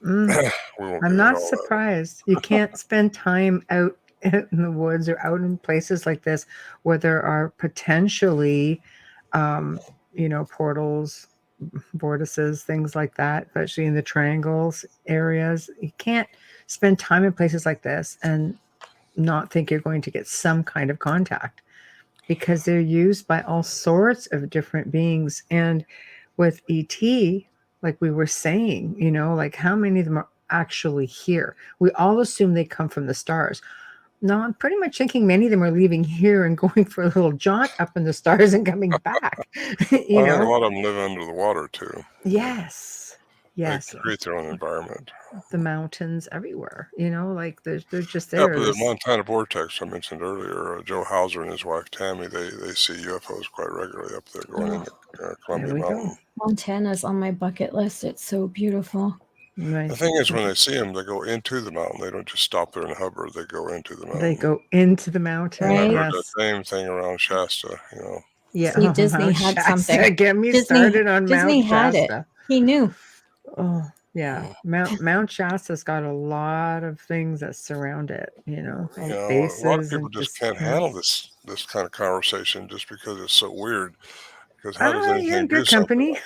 I'm not surprised. You can't spend time out in the woods or out in places like this where there are potentially, portals, vortices, things like that, especially in the triangles areas. You can't spend time in places like this and not think you're going to get some kind of contact, because they're used by all sorts of different beings. And with ET, like we were saying, like how many of them are actually here? We all assume they come from the stars. No, I'm pretty much thinking many of them are leaving here and going for a little jaunt up in the stars and coming back. I think a lot of them live under the water too. Yes. Yes. They create their own environment. The mountains everywhere, like they're just there. Yeah, but the Montana vortex I mentioned earlier, Joe Hauser and his wife Tammy, they see UFOs quite regularly up there going into Columbia Mountain. Montana's on my bucket list. It's so beautiful. Right. The thing is, when they see them, they go into the mountain. They don't just stop there in a hover. They go into the mountain. They go into the mountain. Right? And I heard the same thing around Shasta, Yeah. See, Disney had something. Get me started on Disney Mount had Shasta. It. He knew. Oh, yeah. Mount Shasta's got a lot of things that surround it, bases. A lot of people just can't handle this kind of conversation just because it's so weird. Because how does anything do company?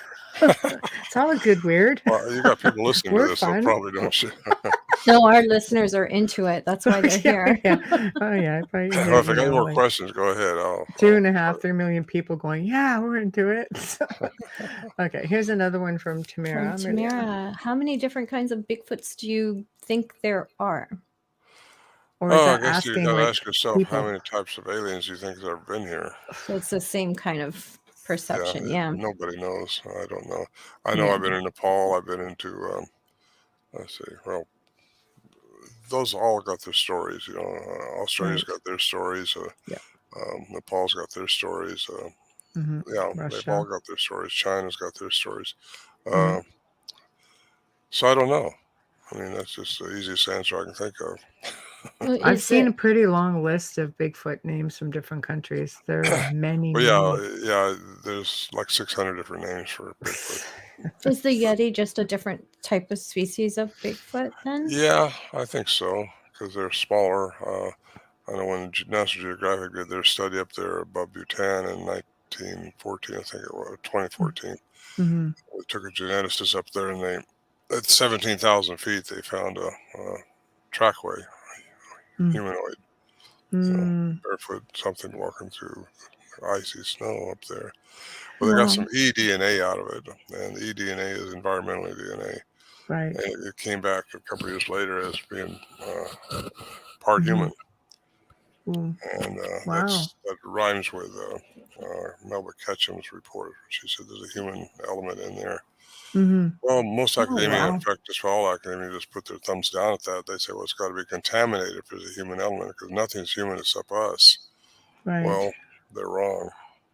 It's all a good weird. Well, you got people listening to this, so probably don't you? No, our listeners are into it. That's why they're here. Yeah. Oh, yeah. Well, if I got any more questions, go ahead. 2.5-3 million people going, yeah, we're into it. Okay, here's another one from Tamara. Tamara, how many different kinds of Bigfoots do you think there are? Or I guess you got to ask yourself, how many types of aliens do you think have been here? So it's the same kind of perception, yeah. Nobody knows. I don't know. I know I've been in Nepal. I've been into, let's see, well, those all got their stories. Australia's got their stories. Nepal's got their stories. They've all got their stories. China's got their stories. So I don't know. I mean, that's just the easiest answer I can think of. I've seen a pretty long list of Bigfoot names from different countries. There are many. Yeah. There's like 600 different names for Bigfoot. Is the Yeti just a different type of species of Bigfoot then? Yeah, I think so, because they're smaller. I know when National Geographic did their study up there above Bhutan in 1914, I think it was 2014. Mm-hmm. We took a geneticist up there, and at 17,000 feet, they found a trackway, humanoid, barefoot, something walking through icy snow up there. Well, they got some eDNA out of it, and the eDNA is environmental DNA. Right. And it came back a couple of years later as being part human. And that rhymes with Melba Ketchum's report. She said there's a human element in there. Well, most academia, in fact, just all academia, just put their thumbs down at that. They say, well, it's got to be contaminated if there's a human element, because nothing's human except us. Right. Well, they're wrong.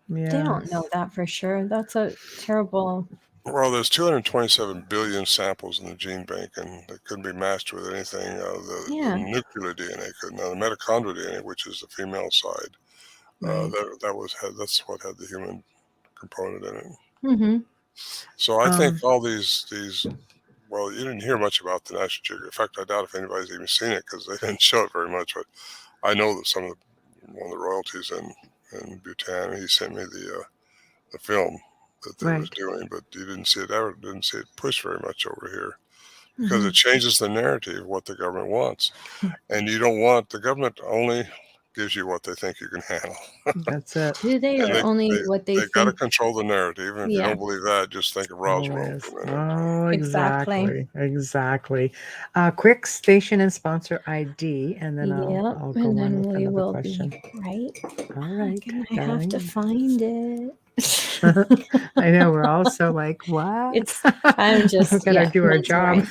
Yeah. They don't know that for sure. That's a terrible. Well, there's 227 billion samples in the gene bank, and it couldn't be matched with anything. The nuclear DNA couldn't. Now, the mitochondrial DNA, which is the female side, that's what had the human component in it. Mm-hmm. So I think all these, well, you didn't hear much about the National Geographic. In fact, I doubt if anybody's even seen it, because they didn't show it very much. But I know that one of the royalties in Bhutan, he sent me the film that they was doing, but you didn't see it pushed very much over here, because it changes the narrative of what the government wants. And you don't want, the government only gives you what they think you can handle. That's it. Do they, or only what they think? They got to control the narrative. And if you don't believe that, just think of Roswell for a minute. Oh, exactly. Quick station and sponsor ID, and then I'll go on with another question. Right. All right. I have to find it. I know, we're all so like, what? I'm just, we gotta do our job.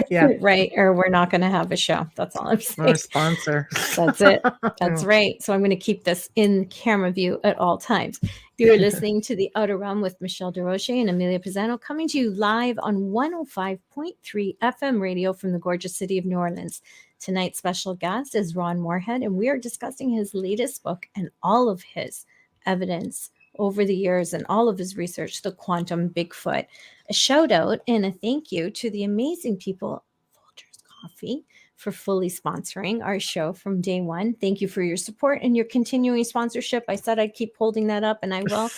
Yeah. Right. Or we're not going to have a show. That's all I'm saying. Or a sponsor. That's it. That's right. So I'm going to keep this in camera view at all times. You're listening to The Outer Realm with Michelle DeRoche and Amelia Pisano, coming to you live on 105.3 FM radio from the gorgeous city of New Orleans. Tonight's special guest is Ron Morehead, and we are discussing his latest book and all of his evidence over the years and all of his research, The Quantum Bigfoot. A shout out and a thank you to the amazing people at Folgers Coffee for fully sponsoring our show from day one. Thank you for your support and your continuing sponsorship. I said I'd keep holding that up, and I will.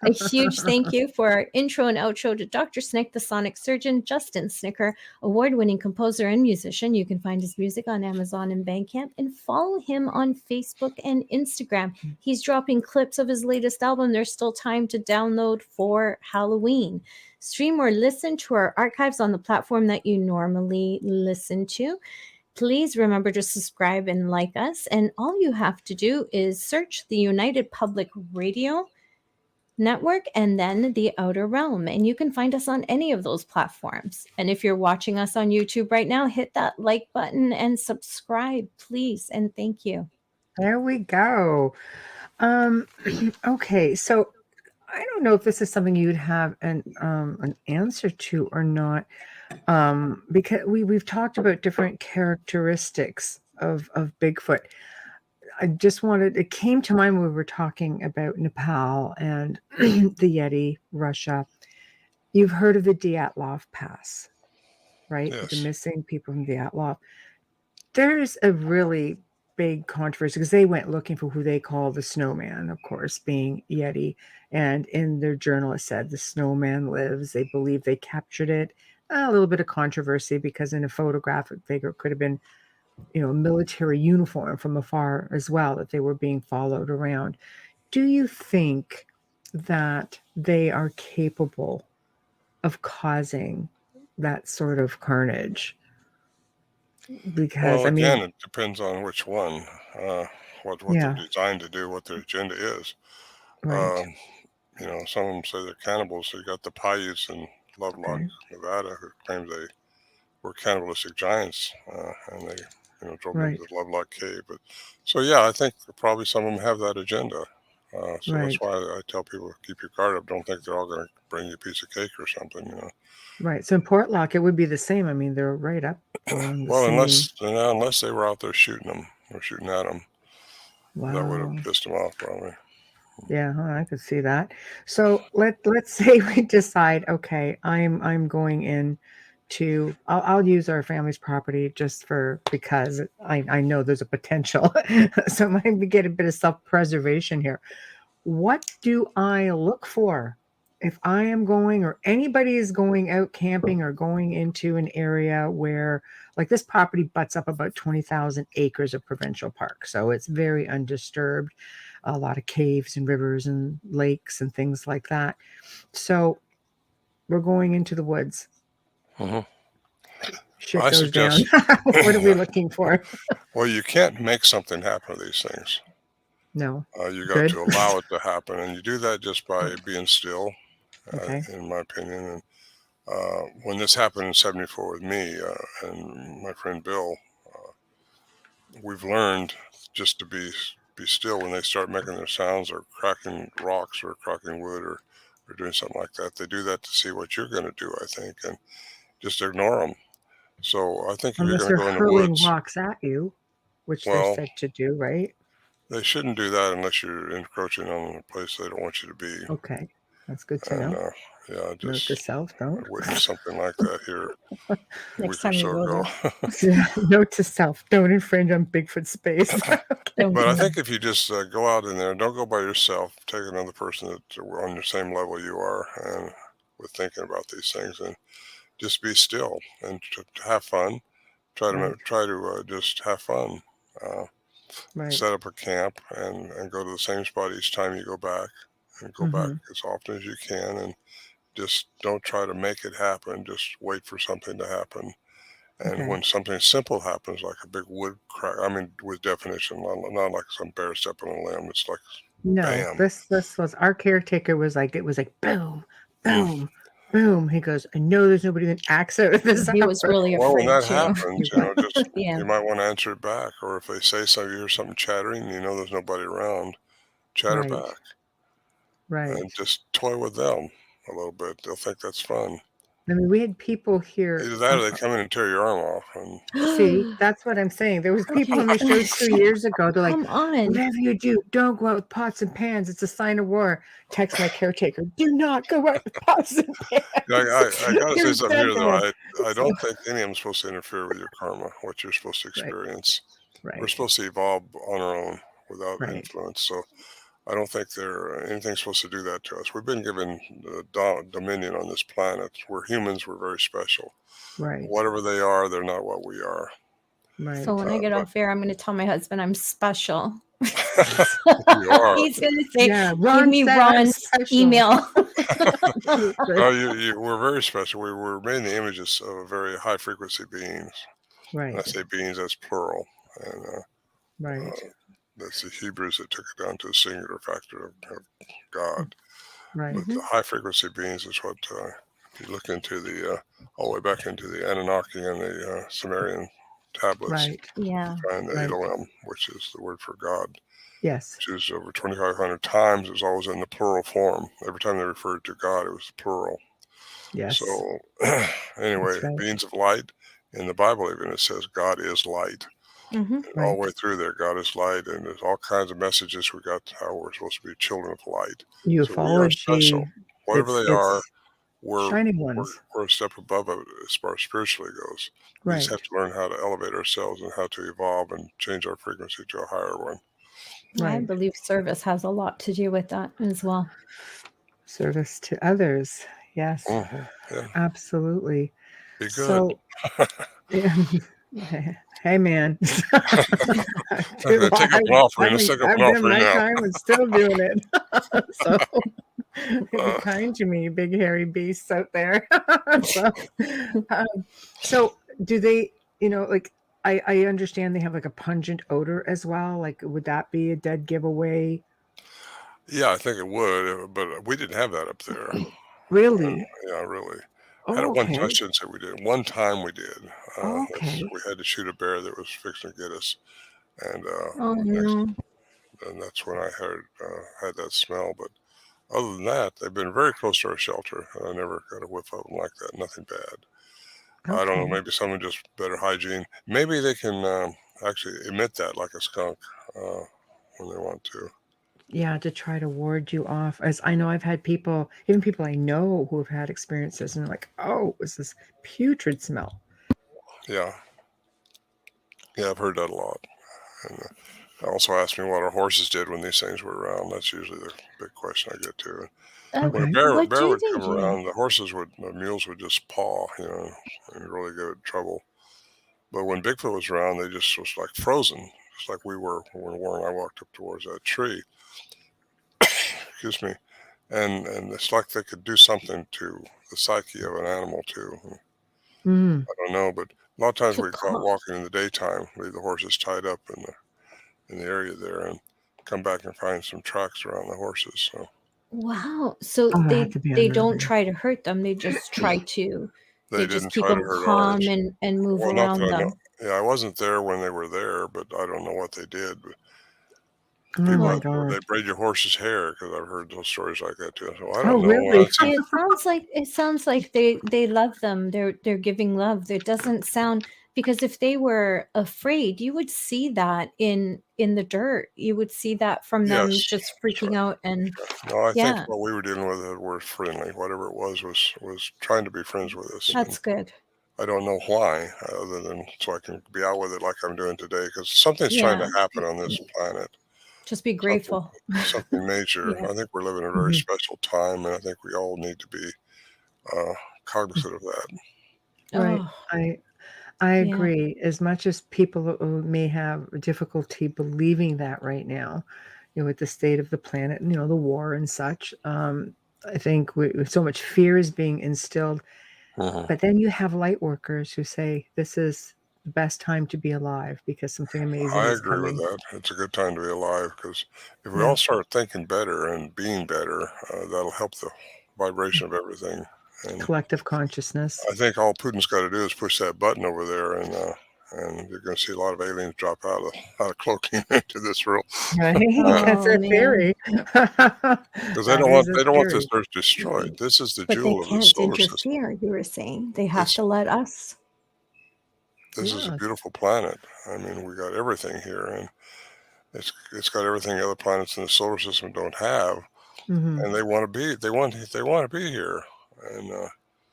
A huge thank you for our intro and outro to Dr. Snick, the sonic surgeon, Justin Snicker, award-winning composer and musician. You can find his music on Amazon and Bandcamp, and follow him on Facebook and Instagram. He's dropping clips of his latest album. There's still time to download for Halloween. Stream or listen to our archives on the platform that you normally listen to. Please remember to subscribe and like us. And all you have to do is search the United Public Radio Network and then The Outer Realm. And you can find us on any of those platforms. And if you're watching us on YouTube right now, hit that like button and subscribe, please. And thank you. There we go. Okay, so I don't know if this is something you'd have an answer to or not. Because we've talked about different characteristics of Bigfoot. It came to mind when we were talking about Nepal and the Yeti, Russia. You've heard of the Dyatlov Pass, right? Yes. The missing people from Dyatlov. There's a really big controversy because they went looking for who they call the snowman, of course, being Yeti. And in their journal, it said the snowman lives. They believe they captured it. A little bit of controversy because in a photographic figure, it could have been, a military uniform from afar as well, that they were being followed around. Do you think that they are capable of causing that sort of carnage? Because, again, it depends on which one, what they're designed to do, what their agenda is. Right. Some of them say they're cannibals. So you got the Paiutes in Lovelock, Nevada, who claims they were cannibalistic giants, and they, drove into the Lovelock Cave. But I think probably some of them have that agenda. That's why I tell people, keep your guard up. Don't think they're all going to bring you a piece of cake or something. Right. So in Portlock, it would be the same. I mean, they're right up. Unless they were out there shooting them or shooting at them, that would have pissed them off probably. Yeah, I could see that. So let's say we decide, okay, I'm going in to, I'll use our family's property just because I know there's a potential. So I might get a bit of self-preservation here. What do I look for if I am going, or anybody is going out camping or going into an area where, like, this property butts up about 20,000 acres of provincial park. So it's very undisturbed, a lot of caves and rivers and lakes and things like that. So we're going into the woods. Mm-hmm. Shit goes down. What are we looking for? Well, you can't make something happen to these things. No. You got to allow it to happen. And you do that just by being still, in my opinion. And when this happened in 1974 with me and my friend Bill, we've learned just to be still when they start making their sounds or cracking rocks or cracking wood or doing something like that. They do that to see what you're going to do, I think, and just ignore them. So I think if unless you're going to go in the woods, rocks at you, which they're said to do, right? They shouldn't do that unless you're encroaching on a place they don't want you to be. Okay, that's good to know. Just note to self, don't witness something like that here. Next time you go there. Note to self: don't infringe on Bigfoot space. But I think if you just go out in there, don't go by yourself. Take another person that's on your same level you are, and with thinking about these things, and just be still and to have fun. Try to just have fun. Set up a camp and go to the same spot each time you go back, and go back as often as you can, and just don't try to make it happen. Just wait for something to happen. And when something simple happens, like a big wood crack, I mean, with definition, not like some bear stepping on a limb. It's like No, bam. this was our caretaker was like, it was like boom, boom, boom. He goes, I know there's nobody that acts out of this He house. was really Well, when afraid that too. happens, just Yeah. you might want to answer it back, or if they say something, you hear something chattering, there's nobody around, chatter Right. back, Right. and just toy with them a little bit. They'll think that's fun. I mean, we had people here. Either that, or they come in and tear your arm off. And See, that's what I'm saying. There was people on the show 2 years ago. They're like, Come on. whatever you do, don't go out with pots and pans. It's a sign of war. Text my caretaker, do not go out with pots and pans. I got to say something here, though. Sensible. I don't think any of them supposed to interfere with your karma, what you're supposed to experience. Right. We're supposed to evolve on our own without Right. influence. So I don't think anything's supposed to do that to us. We've been given dominion on this planet. We're humans. We're very special. Right. Whatever they are, they're not what we are. Right. So when I get off air, I'm going to tell my husband I'm special. You are. He's going to say, Yeah, give me said I'm Ron's special. email. No, we're very special. We were made in the images of very high frequency beings. Right. And I say beings, that's plural. And Right. that's the Hebrews that took it down to a singular factor of God. Right. But the high frequency beings is what, if you look into the, all the way back into the Anunnaki and the Sumerian tablets, Right. Yeah. you find the Right. Elohim, which is the word for God, Yes. which is over 2,500 times. It was always in the plural form. Every time they referred to God, it was plural. Yes. So anyway, That's right. beings of light, in the Bible even it says God is light. Mm-hmm. All the way through there, God is light, and there's all kinds of messages we got how we're supposed to be children of light. So we are special. Ufology. Whatever they are, we're shining ones. a step above it as far as spiritually goes. We Right. just have to learn how to elevate ourselves and how to evolve and change our frequency to a higher one. I Right. believe service has a lot to do with that as well. Service to others. Yes. Yeah. Absolutely. Be good. So, hey man, Take up an offering. Let's take up an I've done offering my now. time and still doing it. So be kind to me, big hairy beasts out there. So do they, like I understand they have like a pungent odor as well. Like, would that be a dead giveaway? Yeah, I think it would, but we didn't have that up there. Really? Yeah, really. Oh, Had it one, okay. I shouldn't say we did. One time we did. Okay. We had to shoot a bear that was fixing to get us, and Oh no. and that's when I had that smell. But other than that, they've been very close to our shelter, and I never got a whiff of them like that. Nothing bad. I don't know. Okay. Maybe someone just better hygiene. Maybe they can actually emit that like a skunk when they want to. Yeah, to try to ward you off. As I know, I've had people, even people I know, who have had experiences, and they're like, "Oh, it's this putrid smell." Yeah, I've heard that a lot. And also asked me what our horses did when these things were around. That's usually the big question I get to. When a bear would come around, the mules would just paw, and really get in trouble. But when Bigfoot was around, they just was like frozen, just like we were when Warren and I walked up towards that tree. Excuse me. And it's like they could do something to the psyche of an animal too. I don't know, but a lot of times we caught walking in the daytime, leave the horses tied up in the area there, and come back and find some tracks around the horses. So wow. So they don't try to hurt them. They just try to. They just keep them calm and move around them. Yeah, I wasn't there when they were there, but I don't know what they did. But Oh my God. they braid your horse's hair, because I've heard those stories like that too. So I Oh, don't know. really? It sounds like they love them. They're giving love. It doesn't sound, because if they were afraid, you would see that in the dirt. You would see that from them just freaking out. And no, I think what we were dealing with were friendly. Whatever it was trying to be friends with us. That's good. I don't know why, other than so I can be out with it like I'm doing today, because something's trying to happen on this planet. Just be grateful. Something major. I think we're living in a very special time, and I think we all need to be cognizant of that. Right. I agree. As much as people may have difficulty believing that right now, with the state of the planet, and the war and such, I think so much fear is being instilled. But then you have light workers who say this is the best time to be alive because something amazing I is agree with coming. that. It's a good time to be alive because if we all start thinking better and being better, that'll help the vibration of everything. And Collective consciousness. I think all Putin's got to do is push that button over there, and you're going to see a lot of aliens drop out of cloaking into this world. Right? That's a theory. Because they don't want this Earth destroyed. This is the jewel of the solar system. But they can't interfere, you were saying. They have to let us. This is a beautiful planet. I mean, we got everything here, and it's got everything the other planets in the solar system don't have. And they want to be here. And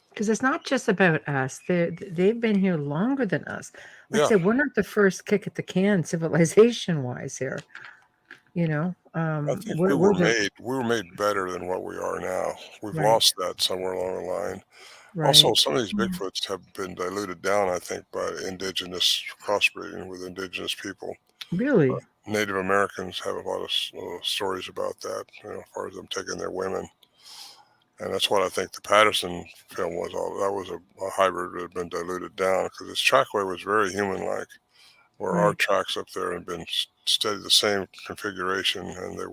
because it's not just about us. They've been here longer than us. Like I said, we're not the first kick at the can civilization-wise here. You know, I think we were made better than what we are now. We've lost that somewhere along the line. Right. Also, some of these Bigfoots have been diluted down, I think, by indigenous crossbreeding with indigenous people. Really? Native Americans have a lot of stories about that, as far as them taking their women. And that's what I think the Patterson film was. That was a hybrid that had been diluted down because its trackway was very human-like, where our tracks up there had been studied the same configuration, and they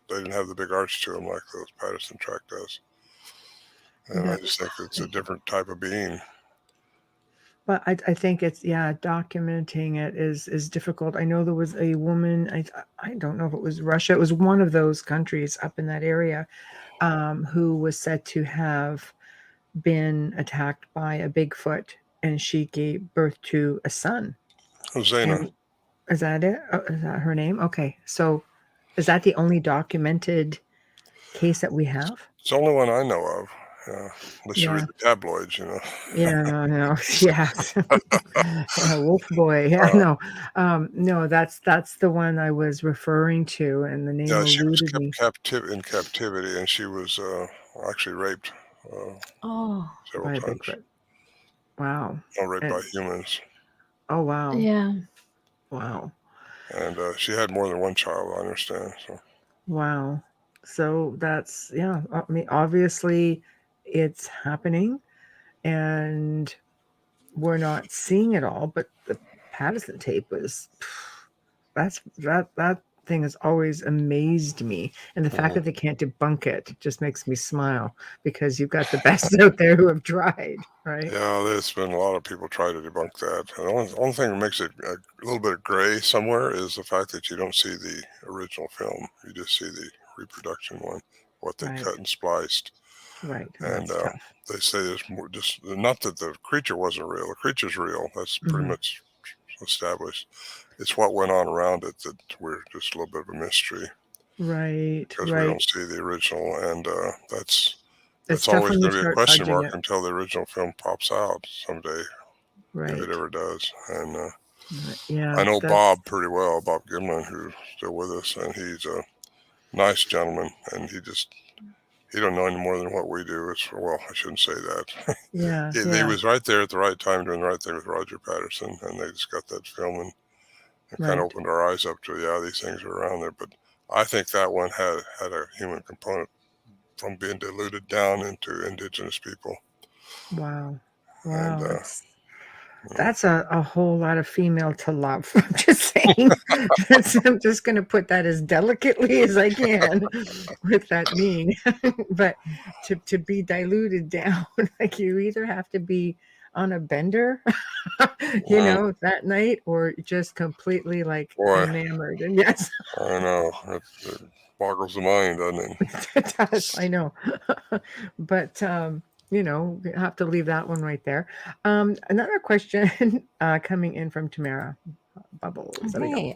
didn't have the big arch to them like those Patterson track does. And I just think it's a different type of being. But I think it's, documenting it is difficult. I know there was a woman, I don't know if it was Russia, it was one of those countries up in that area, who was said to have been attacked by a Bigfoot, and she gave birth to a son. Hosanna. Is that it? Is that her name? Okay. So is that the only documented case that we have? It's the only one I know of. Unless you read the tabloids, Yeah, no, yes. Wolf Boy. Yeah, no, that's the one I was referring to, and the name she was kept in captivity, and she was actually raped several times. Bigfoot. Wow. Raped by humans. Oh wow. Yeah. Wow. And she had more than one child, I understand. So. Wow. So that's I mean, obviously, it's happening, and we're not seeing it all. But the Patterson tape was that thing has always amazed me, and the fact that they can't debunk it just makes me smile because you've got the best out there who have tried, right? Yeah, there's been a lot of people try to debunk that. The only thing that makes it a little bit gray somewhere is the fact that you don't see the original film. You just see the reproduction one, what they cut and spliced. Right. And they say there's more, just not that the creature wasn't real. The creature's real. That's pretty much established. It's what went on around it that we're just a little bit of a mystery. Right. Because we don't see the original, and that's it's always going to be a question mark until the original film pops out someday, if it ever does. And I know Bob pretty well, Bob Gimlin, who's still with us, and he's a nice gentleman, and he don't know any more than what we do. Well, I shouldn't say that. He was right there at the right time doing the right thing with Roger Patterson, and they just got that film and kind of opened our eyes up to, these things are around there. But I think that one had a human component from being diluted down into indigenous people. Wow. And, that's a whole lot of female to love. I'm just saying. I'm just going to put that as delicately as I can with that mean. But to be diluted down, like you either have to be on a bender, that night, or just completely enamored. And yes, I know it boggles the mind, doesn't it? It does. I know, but. You have to leave that one right there. Another question coming in from Tamara Bubbles. Okay.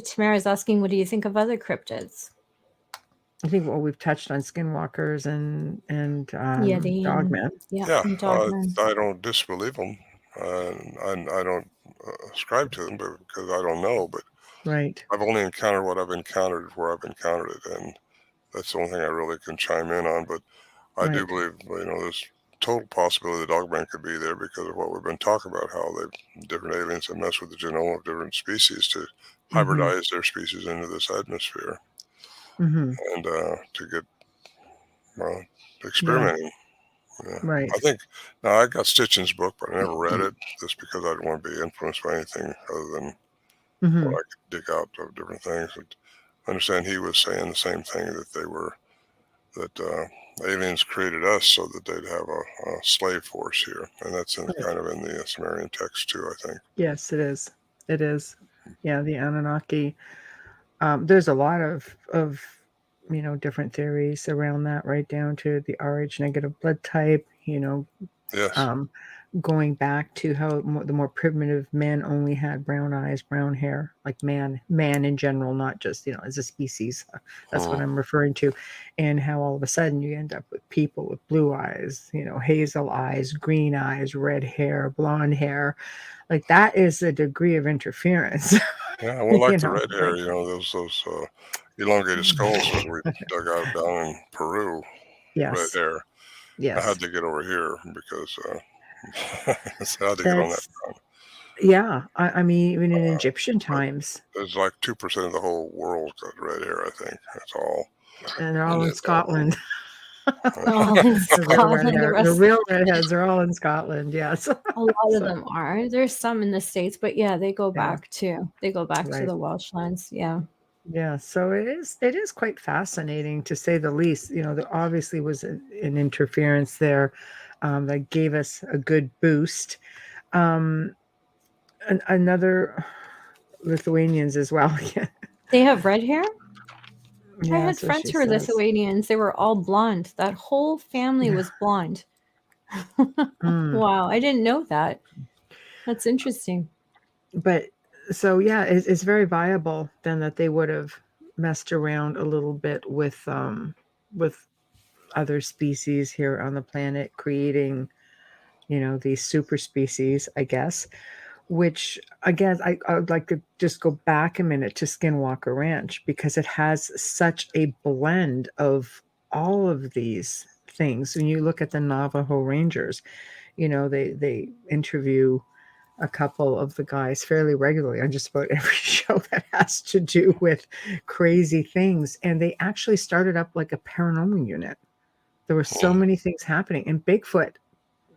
Tamara's asking, what do you think of other cryptids? I think we've touched on skinwalkers and dogmen. I don't disbelieve them. I don't ascribe to them because I don't know. But I've only encountered what I've encountered where I've encountered it, and that's the only thing I really can chime in on. But I do believe, there's total possibility the dogman could be there because of what we've been talking about, how different aliens have messed with the genome of different species to hybridize their species into this atmosphere and to get experimenting. Yeah. Right. I think now I got Stitchin's book, but I never read it just because I didn't want to be influenced by anything other than what I could dig out of different things. And I understand he was saying the same thing, that aliens created us so that they'd have a slave force here, and that's kind of in the Sumerian text too, I think. Yes, it is. It is. Yeah, the Anunnaki. There's a lot of different theories around that, right down to the Rh negative blood type. Yes. Going back to how the more primitive men only had brown eyes, brown hair, like man in general, not just as a species. That's what I'm referring to, and how all of a sudden you end up with people with blue eyes, hazel eyes, green eyes, red hair, blonde hair. Like that is a degree of interference. Yeah, well, like the red hair, those elongated skulls that we dug out down in Peru. Yes. Red hair. Yes. I had to get over here because I had to get on that ground. Yeah, I mean, even in Egyptian times. There's like 2% of the whole world got red hair, I think. That's all. And they're all in Scotland. All in Scotland. The real redheads are all in Scotland, yes. A lot of them are. There's some in the States, but yeah, they go back to the Welsh lands. Yeah. Yeah, so it is quite fascinating, to say the least. There obviously was an interference there that gave us a good boost. Another Lithuanians as well. Yeah. They have red hair? Yeah, I had friends who were Lithuanians. They were all blonde. That whole family was blonde. Wow, I didn't know that. That's interesting. But so yeah, it's very viable then that they would have messed around a little bit with other species here on the planet, creating these super species, I guess. Which again, I would like to just go back a minute to Skinwalker Ranch, because it has such a blend of all of these things. When you look at the Navajo Rangers, they interview a couple of the guys fairly regularly on just about every show that has to do with crazy things. And they actually started up like a paranormal unit. There were so many things happening. And Bigfoot,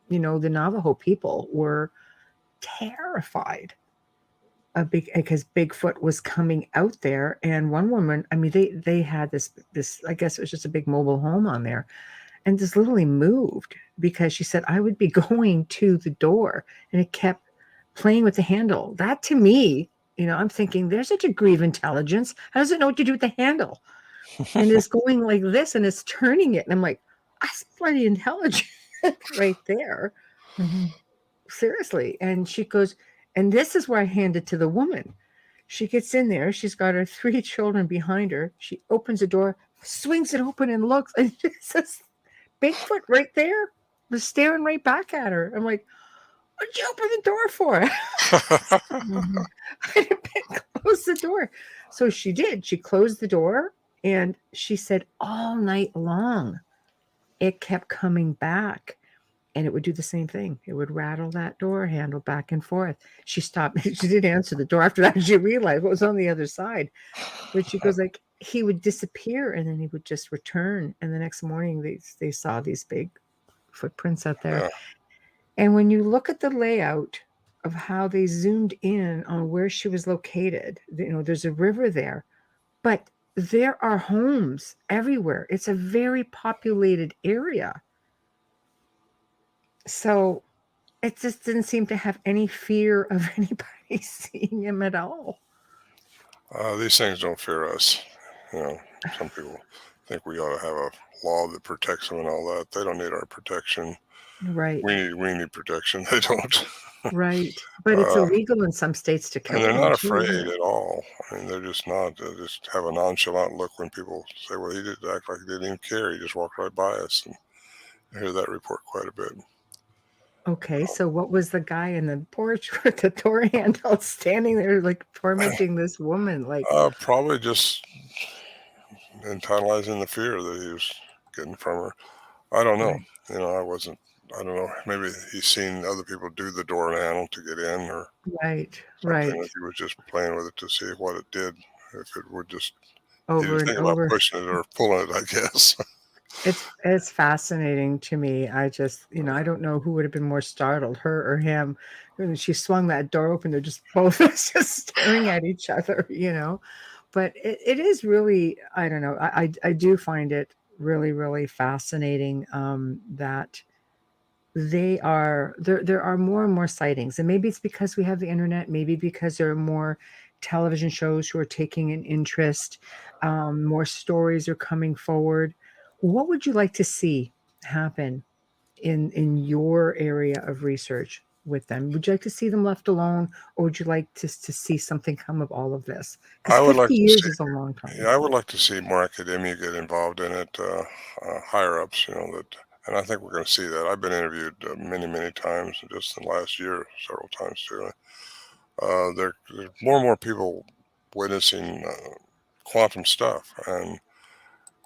the Navajo people were terrified because Bigfoot was coming out there. And one woman, I mean, they had this, I guess it was just a big mobile home on there, and just literally moved because she said, I would be going to the door and it kept playing with the handle. That, to me, I'm thinking there's a degree of intelligence. How does it know what to do with the handle? And it's going like this and it's turning it. And I'm like, that's bloody intelligent right there. Mm-hmm. Seriously. And she goes, and this is where I hand it to the woman. She gets in there. She's got her 3 children behind her. She opens the door, swings it open, and looks. And it's this Bigfoot right there, was staring right back at her. I'm like, what'd you open the door for? I didn't close the door. So she did. She closed the door, and she said all night long it kept coming back. And it would do the same thing. It would rattle that door handle back and forth. She stopped. She did answer the door after that. She realized what was on the other side. But she goes, like, he would disappear and then he would just return. And the next morning they saw these big footprints out there. Yeah. And when you look at the layout of how they zoomed in on where she was located, there's a river there, but there are homes everywhere. It's a very populated area. So it just didn't seem to have any fear of anybody seeing him at all. These things don't fear us. Some people think we ought to have a law that protects them and all that. They don't need our protection. Right. We need protection. They don't. Right. But it's illegal in some states to kill them. And they're not afraid at all. I mean, they're just not. They just have a nonchalant look when people say, well, he didn't act like he didn't even care. He just walked right by us. And I hear that report quite a bit. Okay, so what was the guy in the porch with the door handle standing there like tormenting this woman? Like, probably just internalizing the fear that he was getting from her. I don't know. Right. I don't know. Maybe he's seen other people do the door handle to get in, or right. If he was just playing with it to see what it did, if it would just over and over. About pushing it or pulling it, I guess. It's fascinating to me. I just, I don't know who would have been more startled, her or him. When she swung that door open, they're just both just staring at each other, But it is really, I don't know. I do find it really, really fascinating that there are more and more sightings, and maybe it's because we have the internet, maybe because there are more television shows who are taking an interest, more stories are coming forward. What would you like to see happen in your area of research with them? Would you like to see them left alone, or would you like to see something come of all of this? Because I would like 50 to years see, is a long time. yeah, I would like to see more academia get involved in it, higher ups, and I think we're going to see that. I've been interviewed many, many times just in the last year, several times too. There's more and more people witnessing quantum stuff, and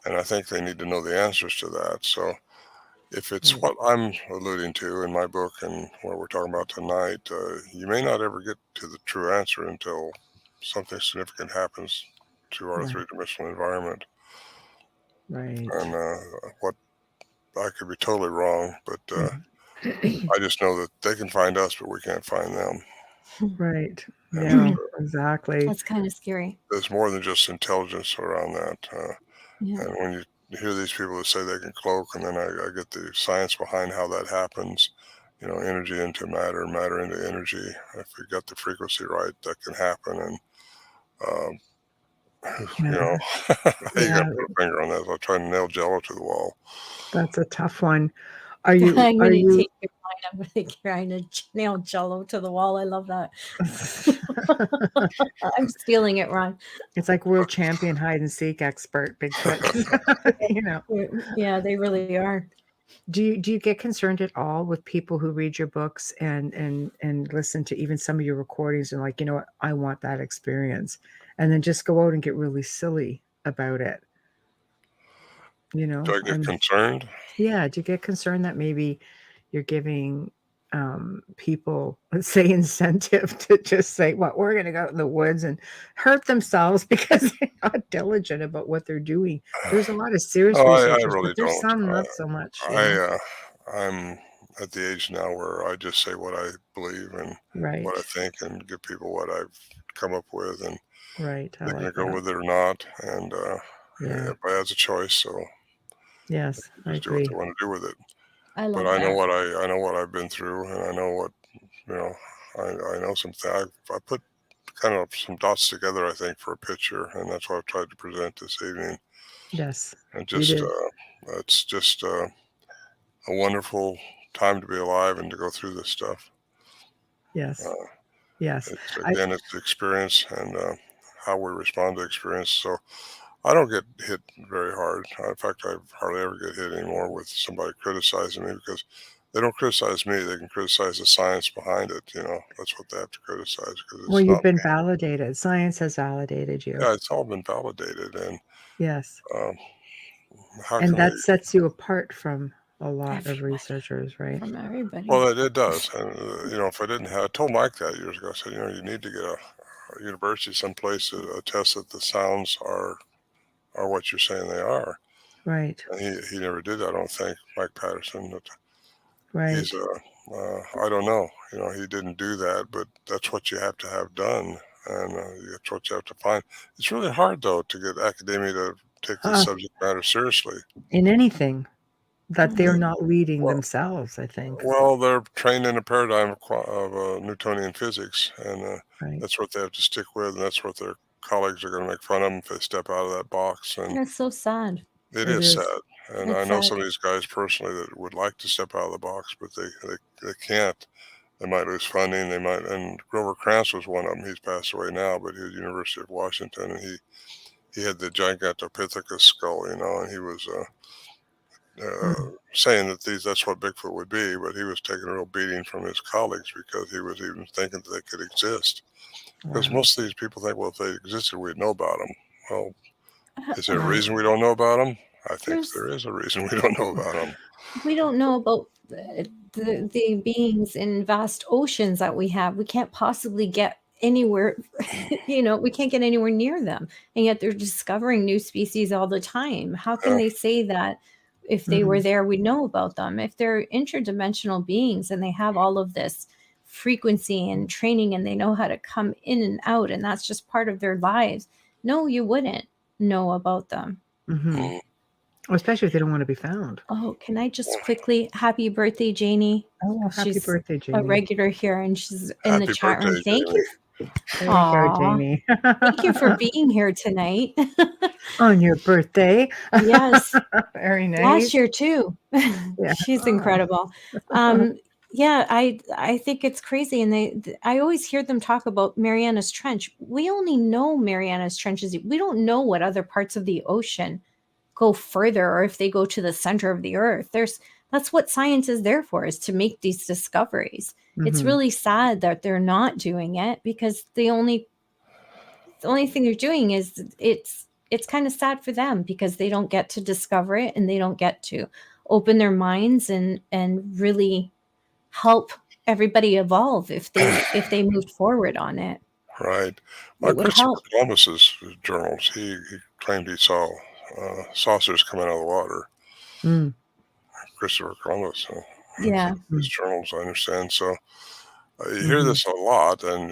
I think they need to know the answers to that. So if it's Right. what I'm alluding to in my book and what we're talking about tonight, you may not ever get to the true answer until something significant happens to our Yeah. three-dimensional environment. Right. And what I could be totally wrong, but Mhm. I just know that they can find us, but we can't find them. Right. And Yeah, exactly. That's kind of scary. there's more than just intelligence around that. Yeah. And when you hear these people that say they can cloak, and then I get the science behind how that happens, energy into matter, matter into energy. If we got the frequency right, that can happen. And, um, Yeah. you got Yeah, to put a finger on that. I'll try to nail Jello to the wall. that's a tough one. Are you I'm are going to you take your line. I'm going to try to nail Jello to the wall. I love that. I'm stealing it, Ron. It's like world champion hide and seek expert Bigfoot. Yeah, they really are. Do you get concerned at all with people who read your books and listen to even some of your recordings and like, what, I want that experience, and then just go out and get really silly about it? Do I get I'm concerned? Yeah, do you get concerned that maybe you're giving people, let's say, incentive to just say, "What, we're going to go out in the woods and hurt themselves because they're not diligent about what they're doing"? There's a lot of serious Oh, I researchers, really but there's don't. some not so much. I'm at the age now where I just say what I believe and what I Right, think, and give people what I've come up with, and right. I they're going to like go that. with it or not. And Yeah. everybody has a choice, so Yes, I just do what agree. they want to do with it. I But love I know that. I know what I've been through, and I know what you know. I know something. I put kind of some dots together, I think, for a picture, and that's what I've tried to present this evening. Yes, And you just did. it's just a wonderful time to be alive and to go through this stuff. Yes, Uh, yes. it's I again, it's the experience and how we respond to experience. So I don't get hit very hard. In fact, I hardly ever get hit anymore with somebody criticizing me, because they don't criticize me. They can criticize the science behind it. That's what they have to criticize, because Well, it's you've not been me. validated. Science has validated you. Yeah, it's all been validated, and Yes. um, how And can they? that sets you apart from a lot of Everybody. researchers, right? From everybody. Well, it does, and if I didn't have, I told Mike that years ago. I said, you need to get a university someplace to attest that the sounds are what you're saying they are. Right, And he never did that, I don't think, Mike Patterson. But he's right. I don't know. He didn't do that, but that's what you have to have done, and that's what you have to find. It's really hard, though, to get academia to take this Uh, subject matter seriously. in anything that they're Mhm. not leading Well, themselves, I think. well, they're trained in a paradigm of Newtonian physics, and Right. that's what they have to stick with, and that's what their colleagues are going to make fun of them if they step out of that box. And That's so sad. it It is is. sad. And I It's know sad. some of these guys personally that would like to step out of the box, but they can't. They might lose funding. They might. And Grover Krantz was one of them. He's passed away now, but he was University of Washington, and he had the Gigantopithecus skull, and he was Mm, saying that that's what Bigfoot would be, but he was taking a real beating from his colleagues because he was even thinking that they could exist. Because wow. most of these people think, well, if they existed, we'd know about them. Well, is there a Right. reason we don't know about them? I think There's there is a reason we don't know about them. we don't know about the beings in vast oceans that we have. We can't possibly get anywhere, we can't get anywhere near them. And yet they're discovering new species all the time. How can Yeah. they say that If they were there, we know about them. If they're interdimensional beings and they have all of this frequency and training and they know how to come in and out and that's just part of their lives, no, you wouldn't know about them. Mm-hmm. Especially if they don't want to be found. Oh, can I just quickly, happy birthday, Janie. Oh, happy birthday, Janie. A regular here and she's in the chat room. Thank you. There you go, Janie. Thank you for being here tonight. On your birthday. Yes. Very nice. Last year too. Yeah. She's incredible. Yeah, I think it's crazy. And I always hear them talk about Mariana's Trench. We only know Mariana's Trench is, we don't know what other parts of the ocean go further or if they go to the center of the earth. That's what science is there for, is to make these discoveries. It's really sad that they're not doing it, because the only thing they're doing is it's kind of sad for them, because they don't get to discover it and they don't get to open their minds and really help everybody evolve if they moved forward on it. Right. Christopher Columbus's journals, he claimed he saw saucers coming out of the water. Christopher Columbus. Yeah. His journals, I understand. So you hear this a lot, and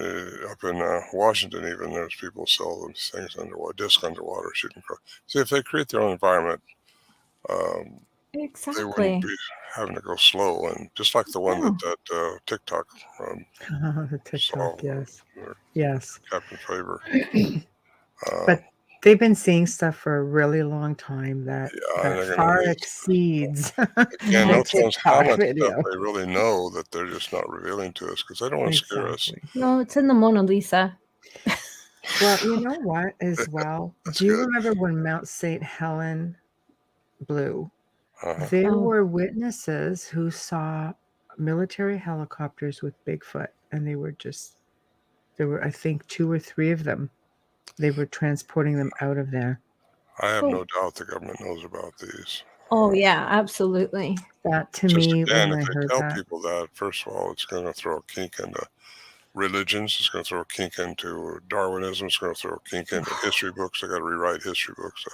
up in Washington, even there's people sell these things underwater, disc underwater shooting. See, if they create their own environment, exactly, they wouldn't be having to go slow. And just like the one that TikTok. The TikTok, saw, yes. Captain Favor. But they've been seeing stuff for a really long time that far exceeds Again, no telling how much stuff they really know that they're just not revealing to us, because they don't want to scare us. No, it's in the Mona Lisa. Well, you know what, as well? Do you remember when Mount St. Helen blew? There were witnesses who saw military helicopters with Bigfoot, and there were, I think, 2 or 3 of them. They were transporting them out of there. I have no doubt the government knows about these. Oh, yeah, absolutely. That to me, again, when if I they heard tell that, people that, first of all, it's going to throw a kink into religions. It's going to throw a kink into Darwinism. It's going to throw a kink into history books. They got to rewrite history books.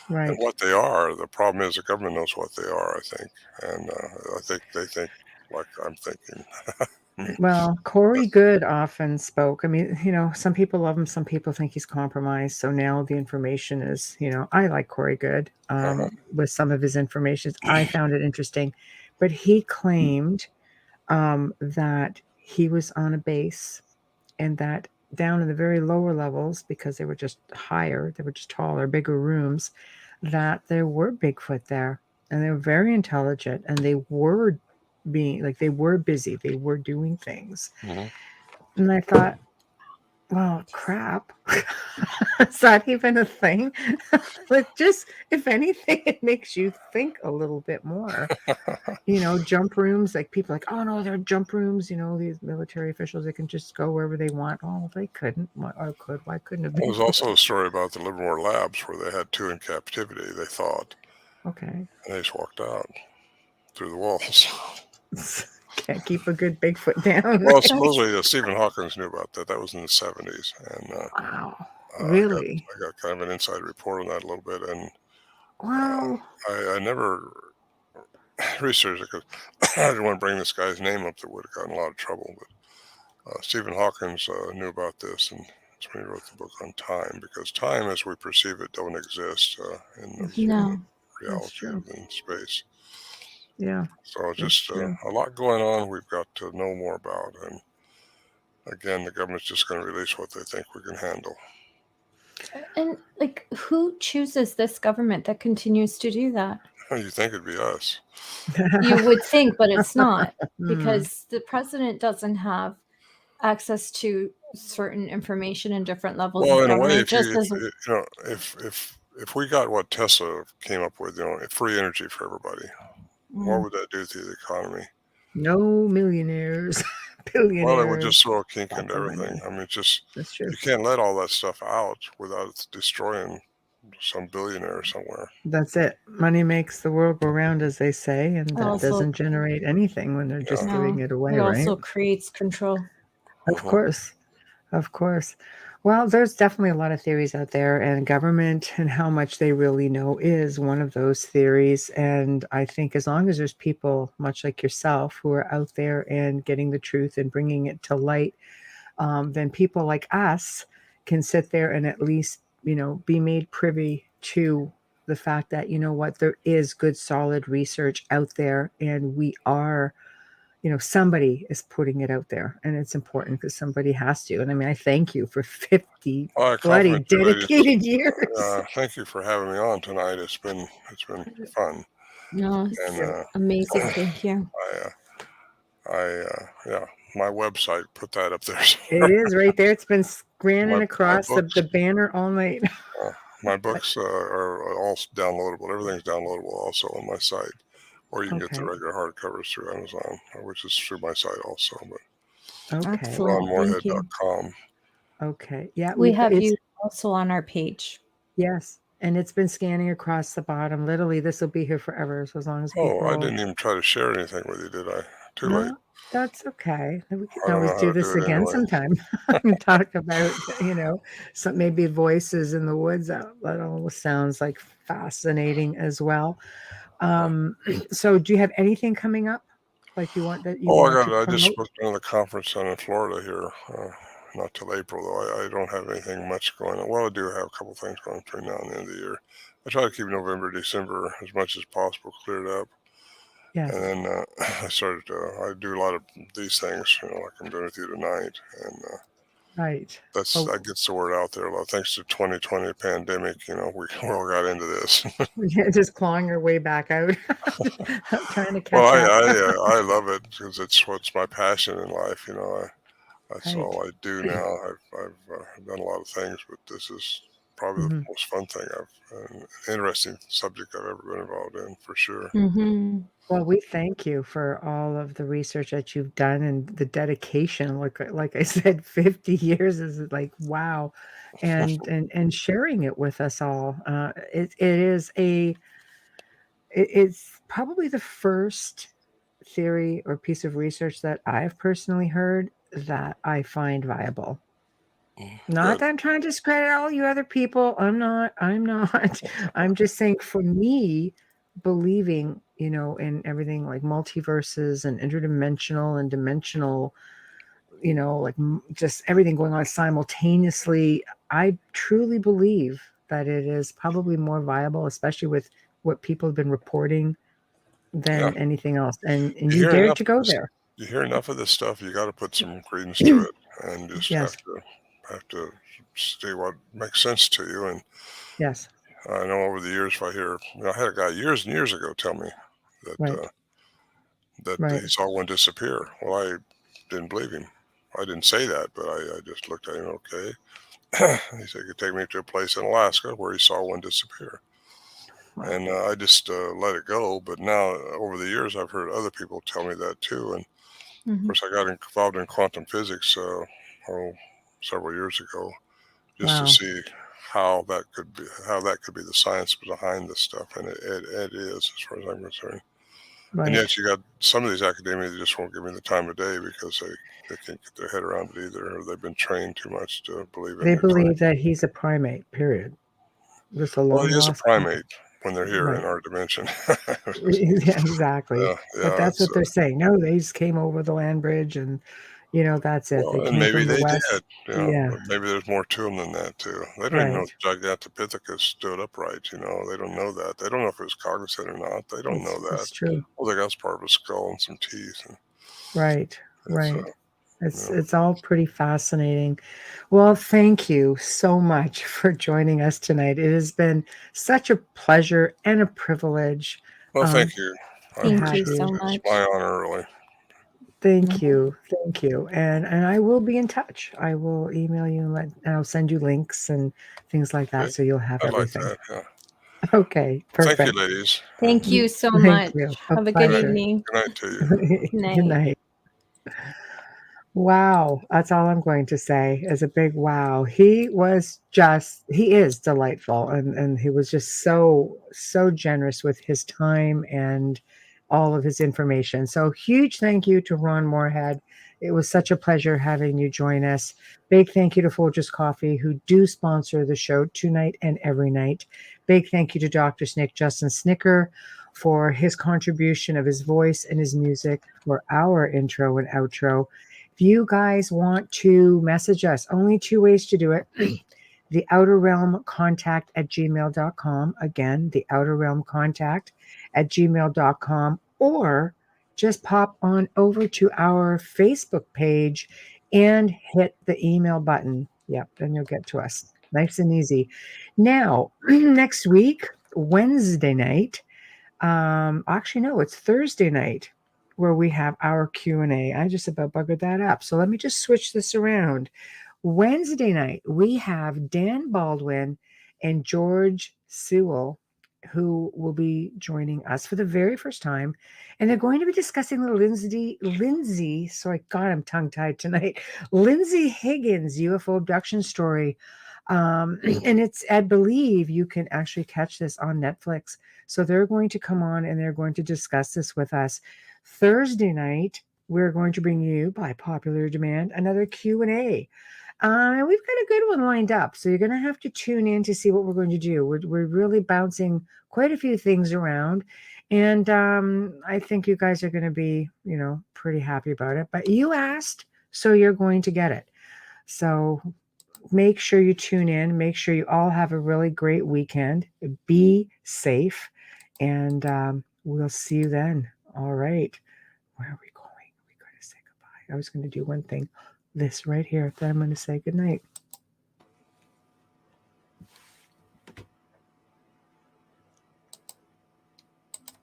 right. And what they are, the problem is the government knows what they are, I think. And I think they think like I'm thinking. Well, Corey Good often spoke. I mean, some people love him. Some people think he's compromised. So now the information is, I like Corey Good with some of his information. I found it interesting. But he claimed that he was on a base, and that down in the very lower levels, because they were just higher, they were just taller, bigger rooms, that there were Bigfoot there. And they were very intelligent, and they were they were busy, they were doing things. And I thought, well, crap. Is that even a thing? Like, just, if anything, it makes you think a little bit more. Jump rooms, like people like, oh no, they're jump rooms, these military officials, they can just go wherever they want. Oh, they couldn't. Why couldn't have been? There was also a story about the Livermore Labs where they had 2 in captivity, they thought. Okay. And they just walked out through the walls. Can't keep a good Bigfoot down. Well, supposedly Stephen Hawking knew about that. That was in the 70s. And wow. Really? I got kind of an inside report on that a little bit. And wow. I never researched it because I didn't want to bring this guy's name up that would have gotten a lot of trouble. But Stephen Hawking knew about this, and that's when he wrote the book on time, because time as we perceive it don't exist in the reality in space. Yeah. So just a lot going on we've got to know more about. And again, the government's just going to release what they think we can handle. And who chooses this government that continues to do that? You think it'd be us. You would think, but it's not, because the president doesn't have access to certain information in different levels of in government. A way, if we got what Tesla came up with, free energy for everybody, what would that do to the economy? No millionaires, billionaires. Well, it would just throw a kink into everything. I mean, that's true. You can't let all that stuff out without destroying some billionaire somewhere. That's it. Money makes the world go round, as they say, and that doesn't generate anything when they're just giving it away, it right? It also creates control. Of course. Well, there's definitely a lot of theories out there, and government and how much they really know is one of those theories. And I think as long as there's people, much like yourself, who are out there and getting the truth and bringing it to light, then people like us can sit there and at least, be made privy to the fact that, what, there is good, solid research out there, and we are, somebody is putting it out there, and it's important because somebody has to. And I mean, I thank you for 50 Well, I bloody compliment you, ladies. dedicated years. Thank you for having me on tonight. It's been fun. No, it's And amazing. Thank you. yeah, my website, put that up there. It is right there. It's been scranning My across books. the banner all night. My books are all downloadable. Everything's downloadable also on my site. Or you can get the Okay. regular hardcovers through Amazon, which is through my site also. But Okay. Excellent. Thank you. RonMorehead.com. Okay. Yeah. We have you also on our page. Yes. And it's been scanning across the bottom. Literally, this will be here forever. So as long as people. Oh, I didn't even try to share anything with you, did I? Too No, late. that's okay. We I can don't always know how do to this do it again anyway. sometime and talk about, some maybe voices in the woods. That all sounds like fascinating as well. So do you have anything coming up? Like you want to I just promote? booked another conference down in Florida here. Not till April, though. I don't have anything much going on. Well, I do have a couple things going between now and the end of the year. I try to keep November, December as much as possible cleared up. Yes. And then I do a lot of these things, like I'm doing with you tonight. And Right. that gets the word out there a lot. Thanks to 2020 pandemic, we all got into this. Just clawing your way back out, trying to catch Well, I love it because it's what's my passion in life. That's Right. all I do now. I've done a lot of things, but this is probably the most fun thing an interesting subject I've ever been involved in, for sure. Mm-hmm. Well, we thank you for all of the research that you've done and the dedication. Like I said, 50 years is like, wow. And sharing it with us all. It's probably the first theory or piece of research that I've personally heard that I find viable. Not that I'm trying to discredit all you other people. I'm not. I'm just saying, for me, believing, in everything like multiverses and interdimensional and dimensional, like just everything going on simultaneously, I truly believe that it is probably more viable, especially with what people have been reporting, than anything else. And you dared to go there. You hear enough of this stuff, you got to put some credence to it, and just Yes. have to see what makes sense to you. And Yes. I know over the years, if I hear, I had a guy years and years ago tell me that Right. he saw one disappear. Well, I didn't believe him. I didn't say that, but I just looked at him. Okay, he said he could take me to a place in Alaska where he saw one disappear. Wow. And I just let it go. But now, over the years, I've heard other people tell me that too. And of course, I got involved in quantum physics several years ago, just to see how that could be the science behind this stuff. And it is, as far as I'm concerned. Right. And yet, you got some of these academians that just won't give me the time of day because they can't get their head around it either, or they've been trained too much to believe in it. They believe that he's a primate, period. Just a long Well, he is a lost primate when they're here in Right. our dimension. Yeah, exactly. Yeah, But that's what they're saying. No, they just came over the land bridge and, that's it. They well, and came maybe from the they west. did. Yeah. But maybe there's more to them than that too. They don't even know if Gigantopithecus stood upright. They don't know that. They don't know if it was cognizant or not. They don't know that. That's true. Well, they got part of a skull and some teeth. And Right. It's all pretty fascinating. Well, thank you so much for joining us tonight. It has been such a pleasure and a privilege. Well, thank you. Thank you so much. It's my honor, really. Thank you. And I will be in touch. I will email you and I'll send you links and things like that, so you'll have everything. Like that, yeah. Okay, perfect. Thank you, ladies. Thank you so much. You. Have a good evening. Good night to you. Good night. Wow, that's all I'm going to say is a big wow. He is delightful, and he was just so generous with his time and all of his information. So huge thank you to Ron Morehead. It was such a pleasure having you join us. Big thank you to Folgers Coffee, who do sponsor the show tonight and every night. Big thank you to Dr. Snick, Justin Snicker, for his contribution of his voice and his music for our intro and outro. If you guys want to message us, only 2 ways to do it. The Outer Realm Contact at gmail.com. Again, the Outer Realm Contact at gmail.com, or just pop on over to our Facebook page and hit the email button. Yep, then you'll get to us. Nice and easy. Now, next week, Wednesday night, actually, no, it's Thursday night where we have our Q&A. I just about buggered that up. So let me just switch this around. Wednesday night, we have Dan Baldwin and George Sewell, who will be joining us for the very first time. And they're going to be discussing the Lindsay, sorry, God, I'm tongue-tied tonight, Lindsay Higgins UFO abduction story. And it's, I believe you can actually catch this on Netflix. So they're going to come on and they're going to discuss this with us. Thursday night, we're going to bring you, by popular demand, another Q&A. We've got a good one lined up, so you're going to have to tune in to see what we're going to do. We're really bouncing quite a few things around, and I think you guys are going to be, pretty happy about it. But you asked, so you're going to get it. So make sure you tune in. Make sure you all have a really great weekend. Be safe, and we'll see you then. All right. Where are we going? We're going to say goodbye. I was going to do one thing. This right here. Then I'm going to say goodnight.